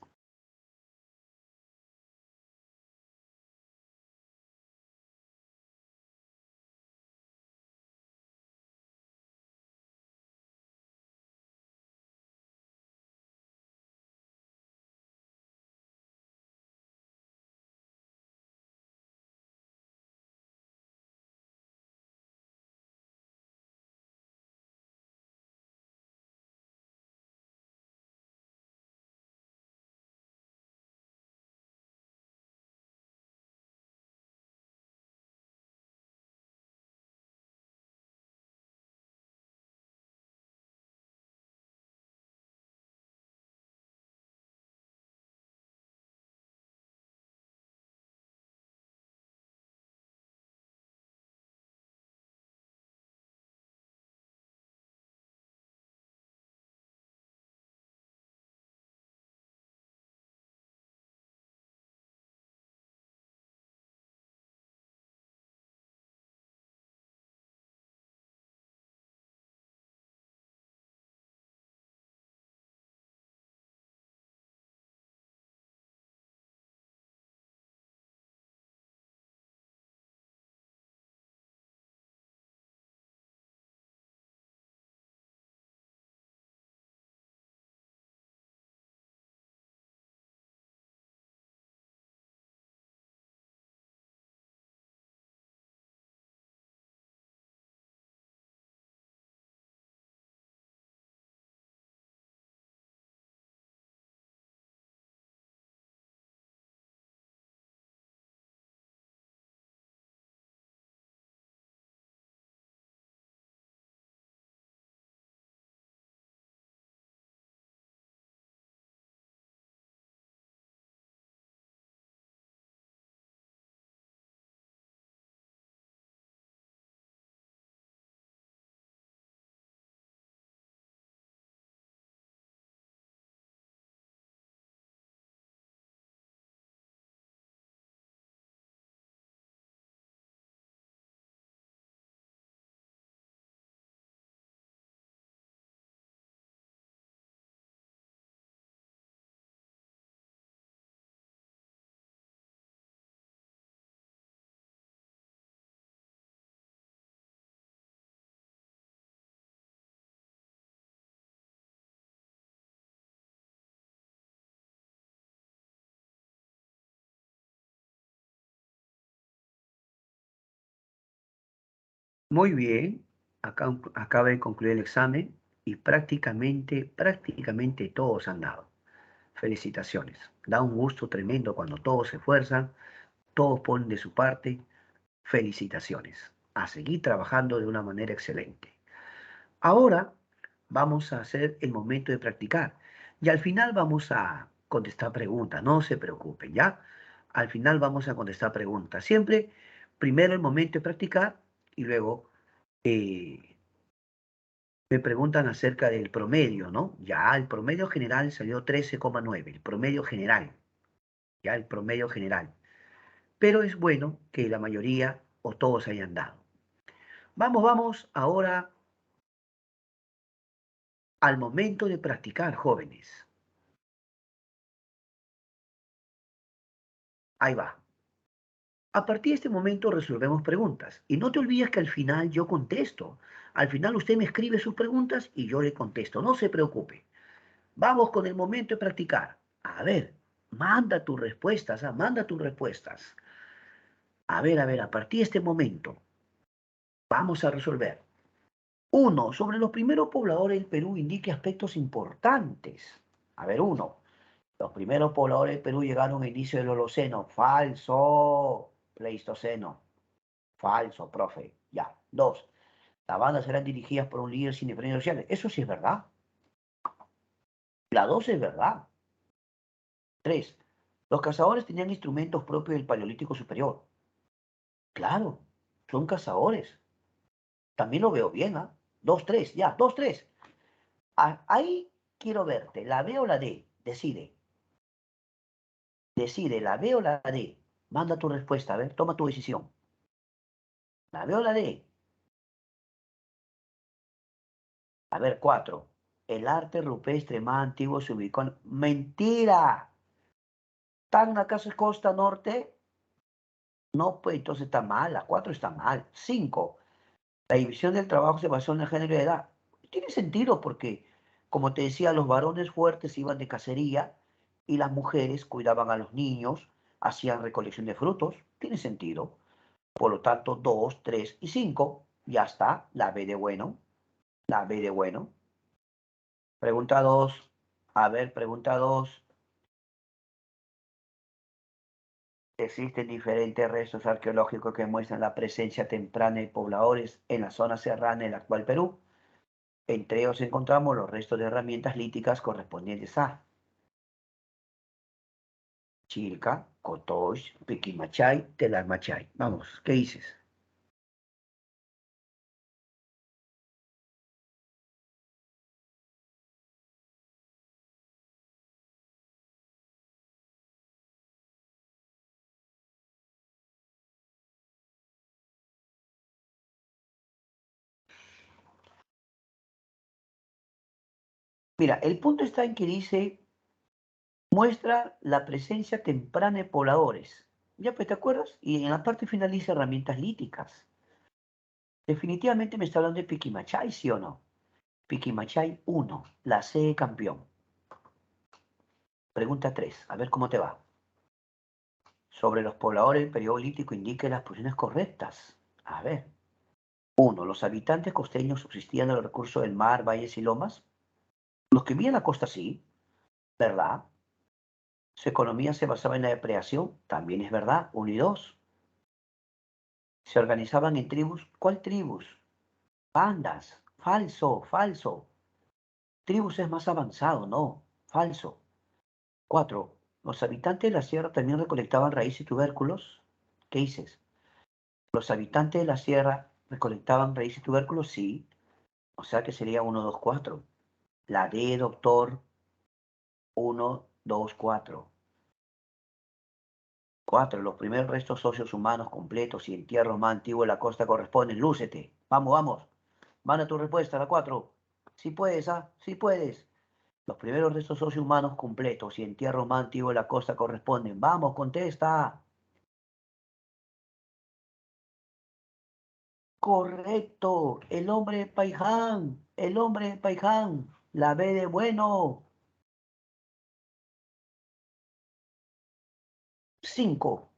Muy bien. acaba de concluir el examen y prácticamente todos han dado. Felicitaciones. Da un gusto tremendo cuando todos se esfuerzan, todos ponen de su parte. Felicitaciones. A seguir trabajando de una manera excelente. Ahora vamos a hacer el momento de practicar. Y al final vamos a contestar preguntas. No se preocupen, ¿ya? Al final vamos a contestar preguntas. Siempre primero el momento de practicar y luego eh, me preguntan acerca del promedio, ¿no? Ya el promedio general salió 13,9. El promedio general. Ya el promedio general. Pero es bueno que la mayoría o todos hayan dado. Vamos ahora al momento de practicar, jóvenes. Ahí va. A partir de este momento resolvemos preguntas. Y no te olvides que al final yo contesto. Al final usted me escribe sus preguntas y yo le contesto. No se preocupe. Vamos con el momento de practicar. A ver, manda tus respuestas, manda tus respuestas. A ver, a partir de este momento vamos a resolver. Uno, sobre los primeros pobladores del Perú indique aspectos importantes. A ver, uno. Los primeros pobladores del Perú llegaron a inicio del Holoceno. Falso. Pleistoceno. Falso, profe. Ya. Dos. Las bandas eran dirigidas por un líder sin diferencias sociales. Eso sí es verdad. La dos es verdad. Tres. Los cazadores tenían instrumentos propios del Paleolítico Superior. Claro, son cazadores. También lo veo bien, ¿ah? Dos, tres, ya, dos, tres. Ahí quiero verte. ¿La B o la D? Decide. Decide, ¿la B o la D? Manda tu respuesta, a ver, toma tu decisión. ¿La B o la D? A ver, cuatro. El arte rupestre más antiguo se ubicó en... ¡Mentira! ¿Tan acaso es costa norte? No, pues entonces está mal. La cuatro está mal. Cinco. La división del trabajo se basó en el género de edad. Tiene sentido porque, como te decía, los varones fuertes iban de cacería y las mujeres cuidaban a los niños, hacían recolección de frutos. Tiene sentido. Por lo tanto, 2, 3 y 5. Ya está. La B de bueno. La B de bueno. Pregunta 2. A ver, pregunta 2. Existen diferentes restos arqueológicos que muestran la presencia temprana de pobladores en la zona serrana del actual Perú. Entre ellos encontramos los restos de herramientas líticas correspondientes a Chilca, Cotox, Piquimachay, Telalmachay. Vamos, ¿qué dices? Mira, el punto está en que dice, muestra la presencia temprana de pobladores. ¿Ya pues te acuerdas? Y en la parte final dice herramientas líticas. Definitivamente me está hablando de Piquimachay, ¿sí o no? Piquimachay 1, la C de campeón. Pregunta 3, a ver cómo te va. Sobre los pobladores del periodo lítico indique las posiciones correctas. A ver. 1. Los habitantes costeños subsistían de los recursos del mar, valles y lomas. Los que vivían en la costa sí, ¿verdad? Su economía se basaba en la depredación, también es verdad. 1 y 2. Se organizaban en tribus. ¿Cuál tribus? Bandas. Falso, falso. Tribus es más avanzado, no. Falso. 4. Los habitantes de la sierra también recolectaban raíces y tubérculos. ¿Qué dices? Los habitantes de la sierra recolectaban raíces y tubérculos, sí. O sea que sería 1, 2, 4. La D, doctor. 1, 2, 4. 4. Los primeros restos óseos humanos completos y entierros más antiguos de la costa corresponden. Lúcete. Vamos, vamos. Manda tu respuesta, la 4. Si puedes, ¿ah? Si puedes. Los primeros restos óseos humanos completos y entierros más antiguos de la costa corresponden. Vamos, contesta. Correcto. El hombre de Paiján. El hombre de Paiján. La B de bueno. 5.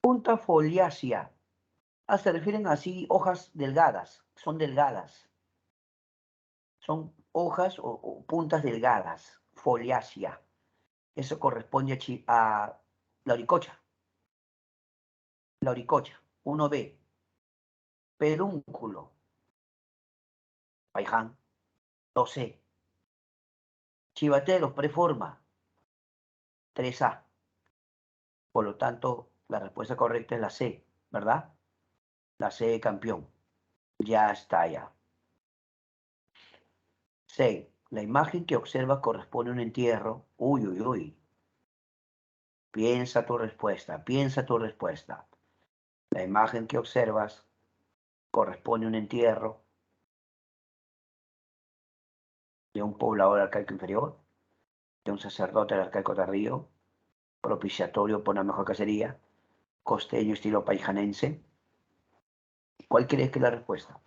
Punta foliácea. Se refieren así, hojas delgadas, son delgadas. Son hojas o puntas delgadas, foliácea. Eso corresponde a la oricocha. La oricocha. 1B. Pedúnculo. Paiján. 2C. Chivatero, preforma. 3A. Por lo tanto, la respuesta correcta es la C, ¿verdad? La C de campeón. Ya está ya. 6. La imagen que observas corresponde a un entierro. Uy, uy, uy. Piensa tu respuesta, piensa tu respuesta. La imagen que observas corresponde a un entierro de un poblador arcaico inferior, de un sacerdote del arcaico tardío, propiciatorio por una mejor cacería, costeño estilo paijanense. ¿Cuál crees que es la respuesta?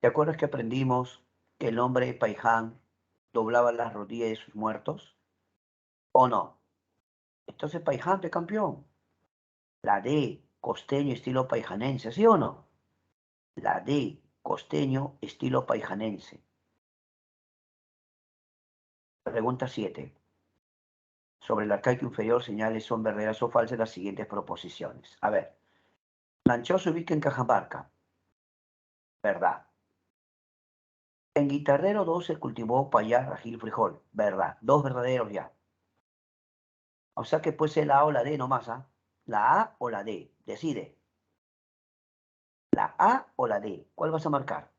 ¿Te acuerdas que aprendimos que el hombre paiján doblaba las rodillas de sus muertos? ¿O no? Entonces paiján de campeón. La D, costeño estilo paijanense, ¿sí o no? La D, costeño estilo paijanense. Pregunta 7. Sobre el arcaico inferior, señales son verdaderas o falsas las siguientes proposiciones. A ver, Lanchó se ubica en Cajamarca. Verdad. En Guitarrero 2 se cultivó payá, rajil, frijol. Verdad. Dos verdaderos ya. O sea que puede ser la A o la D nomás, ¿ah? La A o la D. Decide. La A o la D. ¿Cuál vas a marcar?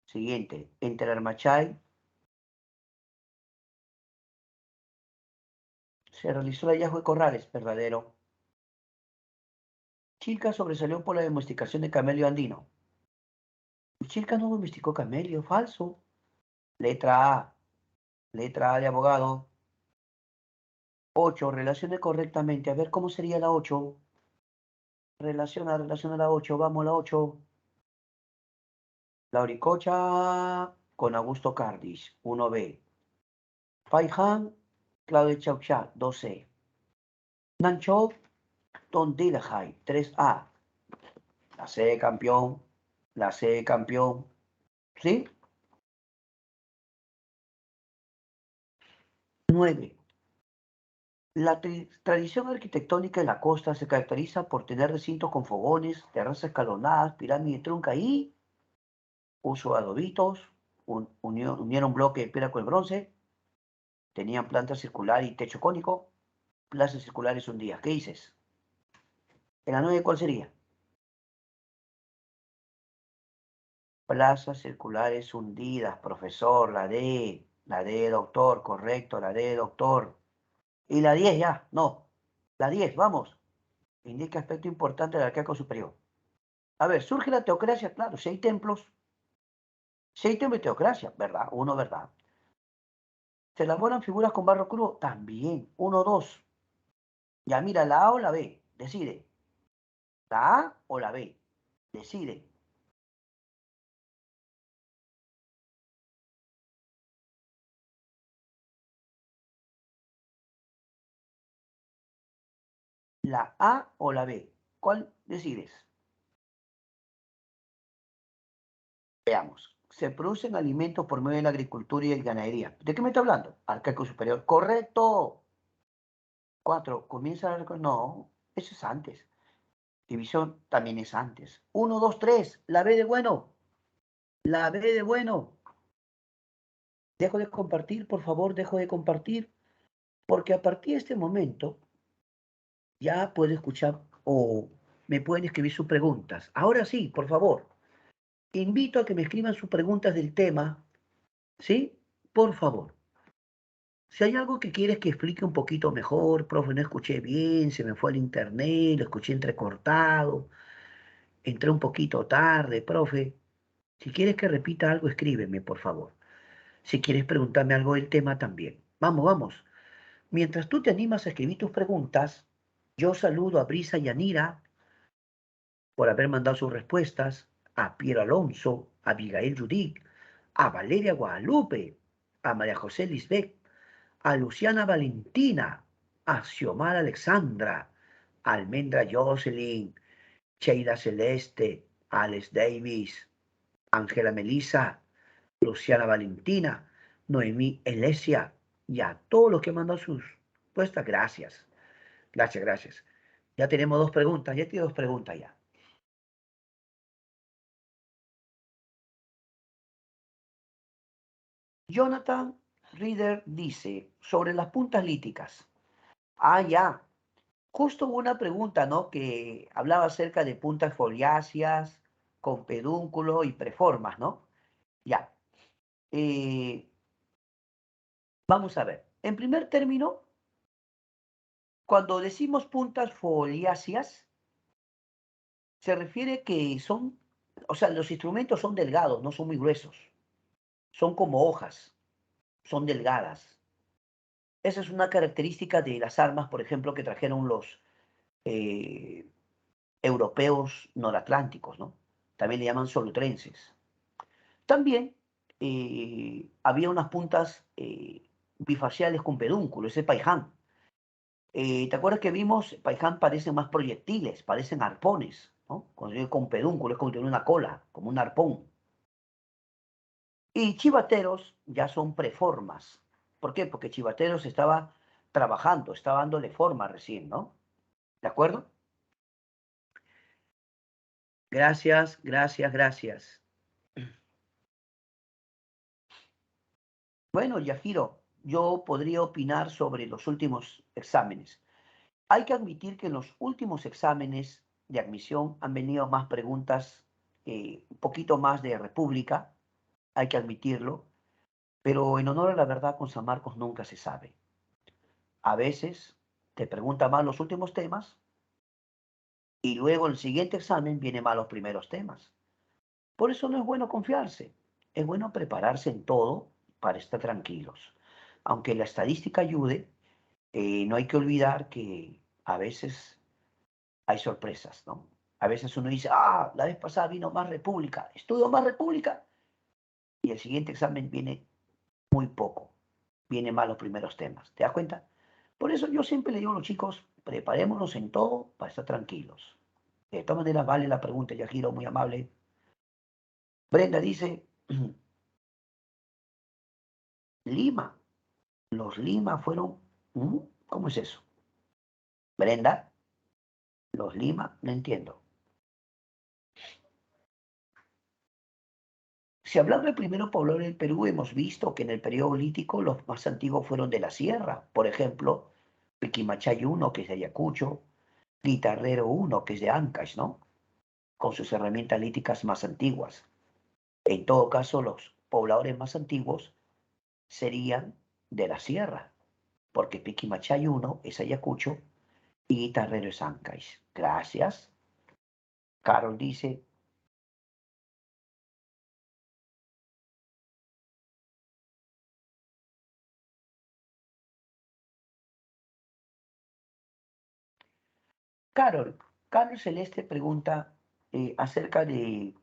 Siguiente. En Telermachay se realizó el hallazgo de corrales. Verdadero. Chilca sobresalió por la domesticación de camello andino. Chilca no domesticó camello. Falso. Letra A. Letra A de abogado. 8. Relacione correctamente. A ver cómo sería la 8. Relaciona la 8. Vamos, la 8. La Oricocha con Augusto Cardis. 1B. Faihan, Claudio Chauchat. 2C. Nanchov, Don Dilahai. 3A. La C de campeón. La C de campeón. ¿Sí? 9. La tradición arquitectónica de la costa se caracteriza por tener recintos con fogones, terrazas escalonadas, pirámide trunca y uso de adobitos, unieron bloque de piedra con el bronce, tenían planta circular y techo cónico, plazas circulares hundidas. ¿Qué dices? ¿En la 9 cuál sería? Plazas circulares hundidas, profesor, la D, doctor, correcto, la D, doctor. Y la 10 ya, no. La 10, vamos. Indica aspecto importante del arcaico superior. A ver, surge la teocracia, claro, si hay templos, si hay templos de teocracia, ¿verdad? Uno, ¿verdad? ¿Se elaboran figuras con barro crudo? También. 1, 2. Ya mira, la A o la B, decide. ¿La A o la B? Decide. ¿La A o la B? ¿Cuál decides? Veamos. Se producen alimentos por medio de la agricultura y la ganadería. ¿De qué me está hablando? Arcaico superior. Correcto. 4. Comienza a... No, eso es antes. División también es antes. 1, 2, 3. La B de bueno. La B de bueno. Dejo de compartir, por favor, dejo de compartir. Porque a partir de este momento ya puedo escuchar o me pueden escribir sus preguntas. Ahora sí, por favor, invito a que me escriban sus preguntas del tema, ¿sí? Por favor. Si hay algo que quieres que explique un poquito mejor, profe, no escuché bien, se me fue el internet, lo escuché entrecortado, entré un poquito tarde, profe. Si quieres que repita algo, escríbeme, por favor. Si quieres preguntarme algo del tema también. Vamos, vamos. Mientras tú te animas a escribir tus preguntas, yo saludo a Brisa y a Nira por haber mandado sus respuestas, a Piero Alonso, Abigail Judith, a Valeria Guadalupe, a María José Lisbeth, a Luciana Valentina, a Xiomara Alexandra, a Almendra Jocelyn, Sheila Celeste, Alex Davis, Ángela Melissa, Luciana Valentina, Noemí Elesia y a todos los que mandan sus respuestas. Gracias. Gracias, gracias. Ya tenemos dos preguntas. Ya tengo dos preguntas ya. Jonathan Reader dice sobre las puntas líticas. Ah, ya. Justo hubo una pregunta, ¿no? Que hablaba acerca de puntas foliáceas, con pedúnculo y preformas, ¿no? Ya. Eh, vamos a ver. En primer término, cuando decimos puntas foliáceas, se refiere que son, o sea, los instrumentos son delgados, no son muy gruesos. Son como hojas, son delgadas. Esa es una característica de las armas, por ejemplo, que trajeron los eh, europeos noratlánticos, ¿no? También le llaman solutrenses. También había unas puntas bifaciales con pedúnculo, ese paiján. ¿Te acuerdas que vimos? Paiján parecen más proyectiles, parecen arpones, ¿no? Cuando digo con pedúnculo es como tener una cola, como un arpón. Y chivateros ya son preformas. ¿Por qué? Porque chivateros estaba trabajando, estaba dándole forma recién, ¿no? ¿De acuerdo? Gracias, gracias, gracias. Bueno, Yajiro, yo podría opinar sobre los últimos exámenes. Hay que admitir que en los últimos exámenes de admisión han venido más preguntas, un poquito más de república, hay que admitirlo, pero en honor a la verdad con San Marcos nunca se sabe. A veces te pregunta más los últimos temas y luego en el siguiente examen vienen más los primeros temas. Por eso no es bueno confiarse, es bueno prepararse en todo para estar tranquilos. Aunque la estadística ayude, no hay que olvidar que a veces hay sorpresas, ¿no? A veces uno dice, ah, la vez pasada vino más República, estudio más República, y el siguiente examen viene muy poco, vienen más los primeros temas. ¿Te das cuenta? Por eso yo siempre le digo a los chicos, preparémonos en todo para estar tranquilos. De todas maneras, vale la pregunta, Yajiro, muy amable. Brenda dice, Lima, los Lima fueron, ¿cómo es eso? Brenda, los Lima, no entiendo. Si hablamos de primeros pobladores del Perú, hemos visto que en el periodo lítico los más antiguos fueron de la sierra. Por ejemplo, Piquimachay I, que es de Ayacucho, Guitarrero I, que es de Ancash, ¿no? Con sus herramientas líticas más antiguas. En todo caso, los pobladores más antiguos serían de la sierra, porque Piquimachay I es Ayacucho y Guitarrero es Ancash. Gracias. Carol dice, Carol, Carlos Celeste pregunta acerca de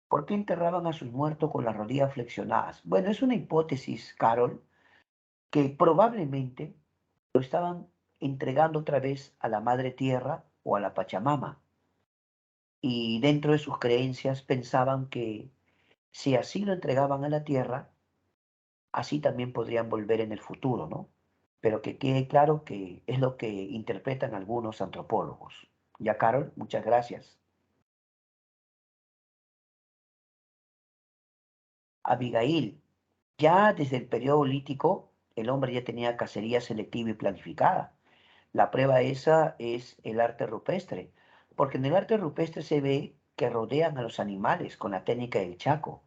por qué enterraban a sus muertos con las rodillas flexionadas. Bueno, es una hipótesis, Carol, que probablemente lo estaban entregando otra vez a la Madre Tierra o a la Pachamama. Y dentro de sus creencias pensaban que si así lo entregaban a la Tierra, así también podrían volver en el futuro, ¿no? Pero que quede claro que es lo que interpretan algunos antropólogos. Ya, Carol, muchas gracias. Abigail, ya desde el periodo lítico, el hombre ya tenía cacería selectiva y planificada. La prueba esa es el arte rupestre, porque en el arte rupestre se ve que rodean a los animales con la técnica del Chaco.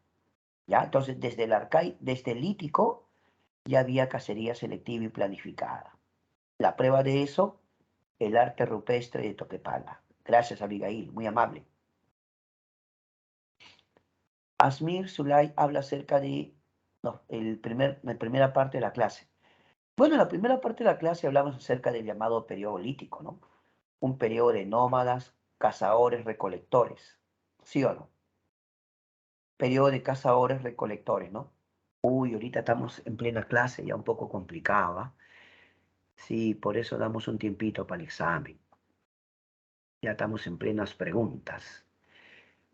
¿Ya? Entonces, desde el lítico ya había cacería selectiva y planificada. La prueba de eso, el arte rupestre de Toquepala. Gracias, Abigail, muy amable. Asmir Zulay habla acerca de no, la primera parte de la clase. Bueno, en la primera parte de la clase hablamos acerca del llamado periodo lítico, ¿no? Un periodo de nómadas, cazadores, recolectores. ¿Sí o no? periodo de cazadores recolectores, ¿no? Uy, ahorita estamos en plena clase, ya un poco complicado, ¿ah? Sí, por eso damos un tiempito para el examen. Ya estamos en plenas preguntas.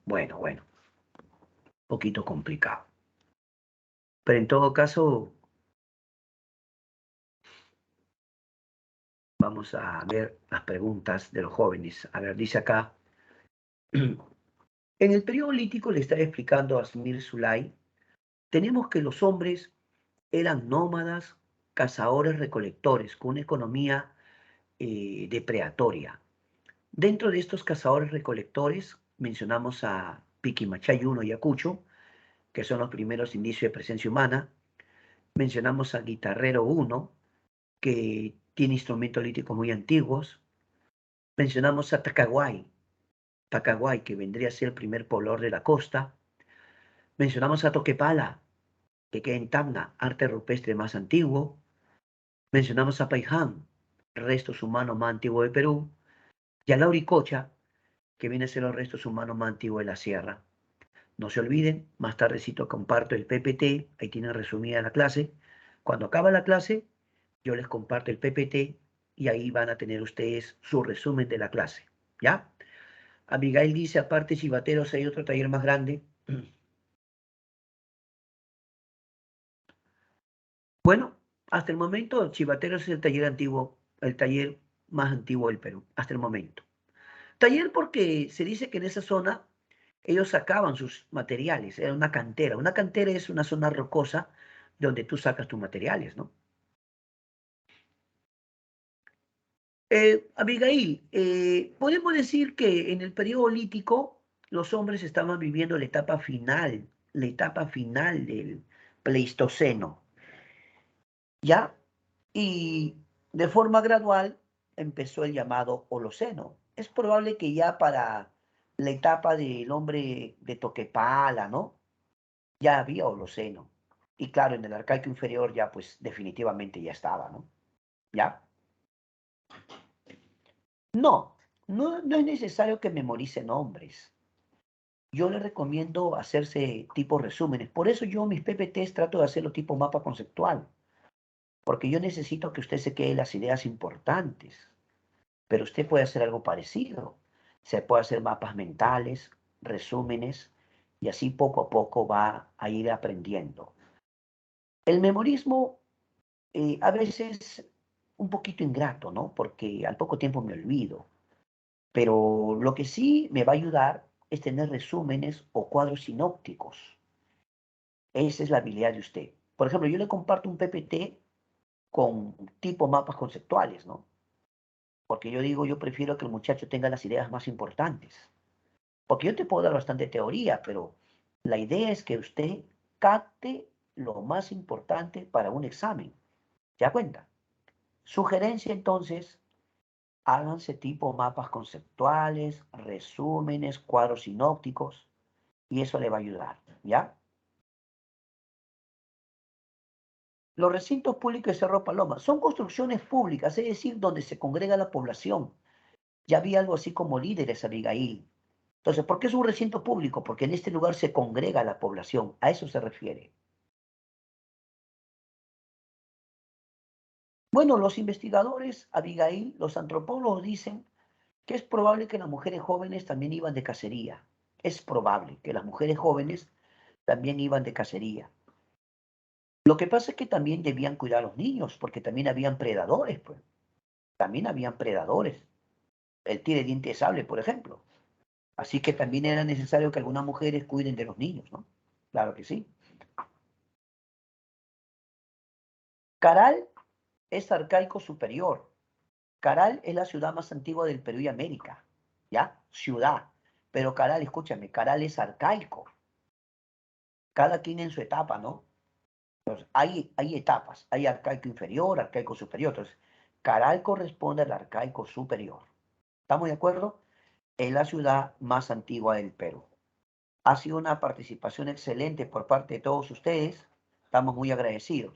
Bueno, un poquito complicado. Pero en todo caso, vamos a ver las preguntas de los jóvenes. A ver, dice acá. En el periodo lítico, le está explicando a Smir Sulay, tenemos que los hombres eran nómadas, cazadores, recolectores, con una economía depredatoria. Dentro de estos cazadores recolectores mencionamos a Piquimachay 1 y Acucho, que son los primeros indicios de presencia humana. Mencionamos a Guitarrero 1, que tiene instrumentos líticos muy antiguos. Mencionamos a Tacaguay, que vendría a ser el primer poblador de la costa. Mencionamos a Toquepala, que queda en Tacna, arte rupestre más antiguo. Mencionamos a Paiján, restos humanos más antiguos de Perú. Y a Lauricocha, que viene a ser los restos humanos más antiguos de la sierra. No se olviden, más tardecito comparto el PPT, ahí tienen resumida la clase. Cuando acaba la clase, yo les comparto el PPT y ahí van a tener ustedes su resumen de la clase, ¿ya? Abigail dice, aparte chivateros, hay otro taller más grande. Bueno, hasta el momento, chivateros es el taller antiguo, el taller más antiguo del Perú, hasta el momento. Taller porque se dice que en esa zona ellos sacaban sus materiales, era una cantera. Una cantera es una zona rocosa donde tú sacas tus materiales, ¿no? Abigail, podemos decir que en el periodo lítico los hombres estaban viviendo la etapa final del Pleistoceno, ¿ya? Y de forma gradual empezó el llamado Holoceno. Es probable que ya para la etapa del hombre de Toquepala, ¿no? Ya había Holoceno. Y claro, en el arcaico inferior ya pues definitivamente ya estaba, ¿no? ¿Ya? No es necesario que memorice nombres. Yo le recomiendo hacerse tipo resúmenes. Por eso yo mis PPTs trato de hacerlo tipo mapa conceptual. Porque yo necesito que usted se quede las ideas importantes. Pero usted puede hacer algo parecido. Se puede hacer mapas mentales, resúmenes, y así poco a poco va a ir aprendiendo. El memorismo a veces un poquito ingrato, ¿no? Porque al poco tiempo me olvido. Pero lo que sí me va a ayudar es tener resúmenes o cuadros sinópticos. Esa es la habilidad de usted. Por ejemplo, yo le comparto un PPT con tipo mapas conceptuales, ¿no? Porque yo digo, yo prefiero que el muchacho tenga las ideas más importantes. Porque yo te puedo dar bastante teoría, pero la idea es que usted capte lo más importante para un examen. ¿Se da cuenta? Sugerencia entonces, háganse tipo mapas conceptuales, resúmenes, cuadros sinópticos, y eso le va a ayudar, ¿ya? Los recintos públicos de Cerro Paloma son construcciones públicas, es decir, donde se congrega la población. Ya había algo así como líderes, Abigail. Entonces, ¿por qué es un recinto público? Porque en este lugar se congrega la población, a eso se refiere. Bueno, los investigadores, Abigail, los antropólogos dicen que es probable que las mujeres jóvenes también iban de cacería. Es probable que las mujeres jóvenes también iban de cacería. Lo que pasa es que también debían cuidar a los niños, porque también habían predadores, pues. También habían predadores. El tigre de diente de sable, por ejemplo. Así que también era necesario que algunas mujeres cuiden de los niños, ¿no? Claro que sí. Caral es arcaico superior. Caral es la ciudad más antigua del Perú y América. ¿Ya? Ciudad. Pero Caral, escúchame, Caral es arcaico. Cada quien en su etapa, ¿no? Entonces, hay etapas. Hay arcaico inferior, arcaico superior. Entonces, Caral corresponde al arcaico superior. ¿Estamos de acuerdo? Es la ciudad más antigua del Perú. Ha sido una participación excelente por parte de todos ustedes. Estamos muy agradecidos.